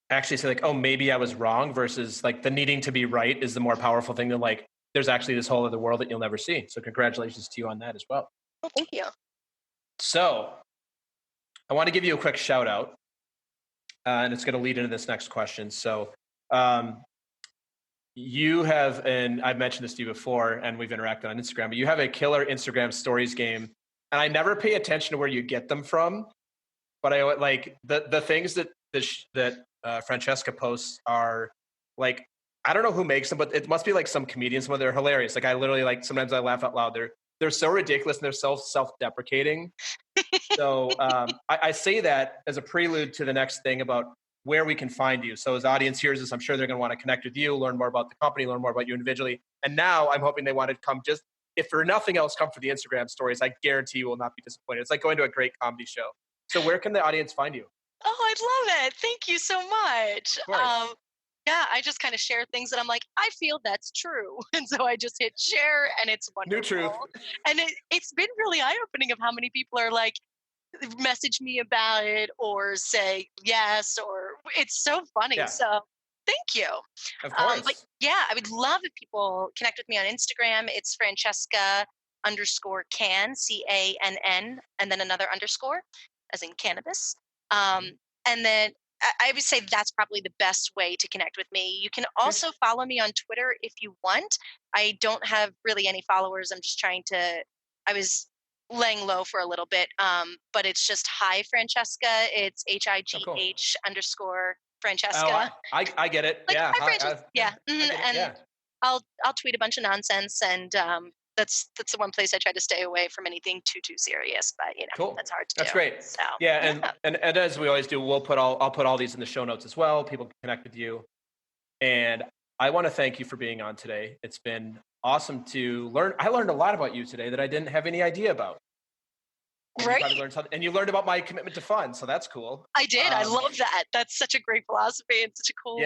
actually say like, oh, maybe I was wrong versus like the needing to be right is the more powerful thing than like, there's actually this whole other world that you'll never see. So congratulations to you on that as well. Well, thank you. So I want to give you a quick shout out, and it's going to lead into this next question. So um, you have, and I've mentioned this to you before, and we've interacted on Instagram, but you have a killer Instagram stories game, and I never pay attention to where you get them from, but I like the things that Francesca posts are like, I don't know who makes them, but it must be like some comedians. Some of them are hilarious. Like I literally like sometimes I laugh out loud. They're so ridiculous and they're so self-deprecating. So I say that as a prelude to the next thing about where we can find you. So as the audience hears this, I'm sure they're going to want to connect with you, learn more about the company, learn more about you individually. And now I'm hoping they want to come just, if for nothing else, come for the Instagram stories. I guarantee you will not be disappointed. It's like going to a great comedy show. So where can the audience find you? Oh, I'd love it. Thank you so much. Of course. Yeah, I just kind of share things that I'm like, I feel that's true. And so I just hit share and it's New truth. wonderful. And it's been really eye-opening of how many people are like, message me about it or say yes, or it's so funny. Yeah. So thank you. Of But course. yeah, I would love if people connect with me on Instagram. It's Francesca _ Cann, CANN, and then another underscore, as in cannabis. And then I would say that's probably the best way to connect with me. You can also follow me on Twitter if you want. I don't have really any followers. I'm just trying to, I was laying low for a little bit. But it's just hi Francesca. It's HIGH _ Francesca. Oh, I get it. Like, Yeah. hi Francesca. Yeah. And Yeah. I'll tweet a bunch of nonsense, and that's the one place I try to stay away from anything too serious. But Cool. that's hard to That's do. great. So yeah. And as we always do, I'll put all these in the show notes as well. People can connect with you. And I want to thank you for being on today. It's been awesome to learn. I learned a lot about you today that I didn't have any idea about. Great. And you learned about my commitment to fun, so that's cool. I did. I love that. That's such a great philosophy and such a cool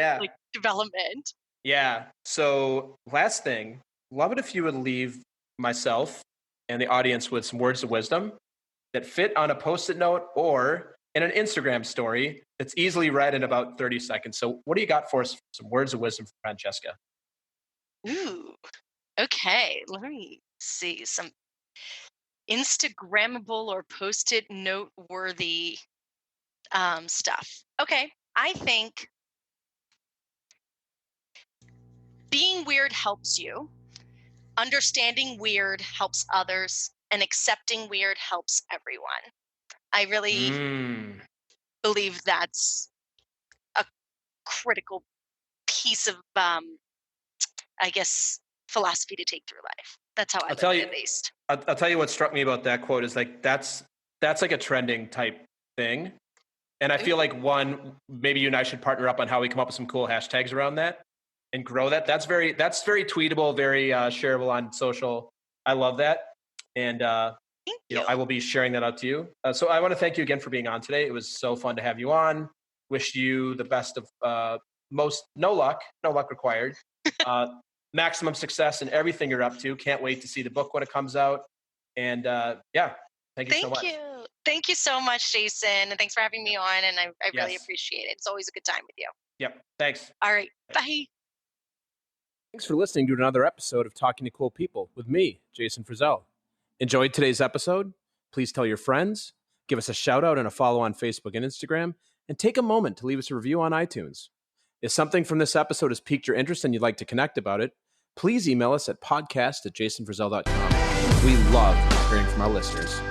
development. Yeah. So last thing, love it if you would leave myself and the audience with some words of wisdom that fit on a Post-it note or in an Instagram story that's easily read in about 30 seconds. So what do you got for us? Some words of wisdom from Francesca. Ooh. Okay. Let me see some Instagrammable or Post-it note worthy stuff. Okay. I think being weird helps you. Understanding weird helps others, and accepting weird helps everyone. I really believe that's a critical piece of, I guess, philosophy to take through life. That's how I live it, at least. I'll tell you what struck me about that quote is like, that's like a trending type thing. And I feel like maybe you and I should partner up on how we come up with some cool hashtags around that and grow that. That's very tweetable, very shareable on social. I love that. And, I will be sharing that out to you. So I want to thank you again for being on today. It was so fun to have you on. Wish you the best of no luck required. Maximum success in everything you're up to. Can't wait to see the book when it comes out. And thank you so much. Thank you so much, Jason. And thanks for having me on. And I really appreciate it. It's always a good time with you. Yep. Thanks. All right. Bye. Thanks for listening to another episode of Talking to Cool People with me, Jason Frizzell. Enjoyed today's episode? Please tell your friends, give us a shout out and a follow on Facebook and Instagram, and take a moment to leave us a review on iTunes. If something from this episode has piqued your interest and you'd like to connect about it, please email us at podcast@jasonfrizzell.com. We love hearing from our listeners.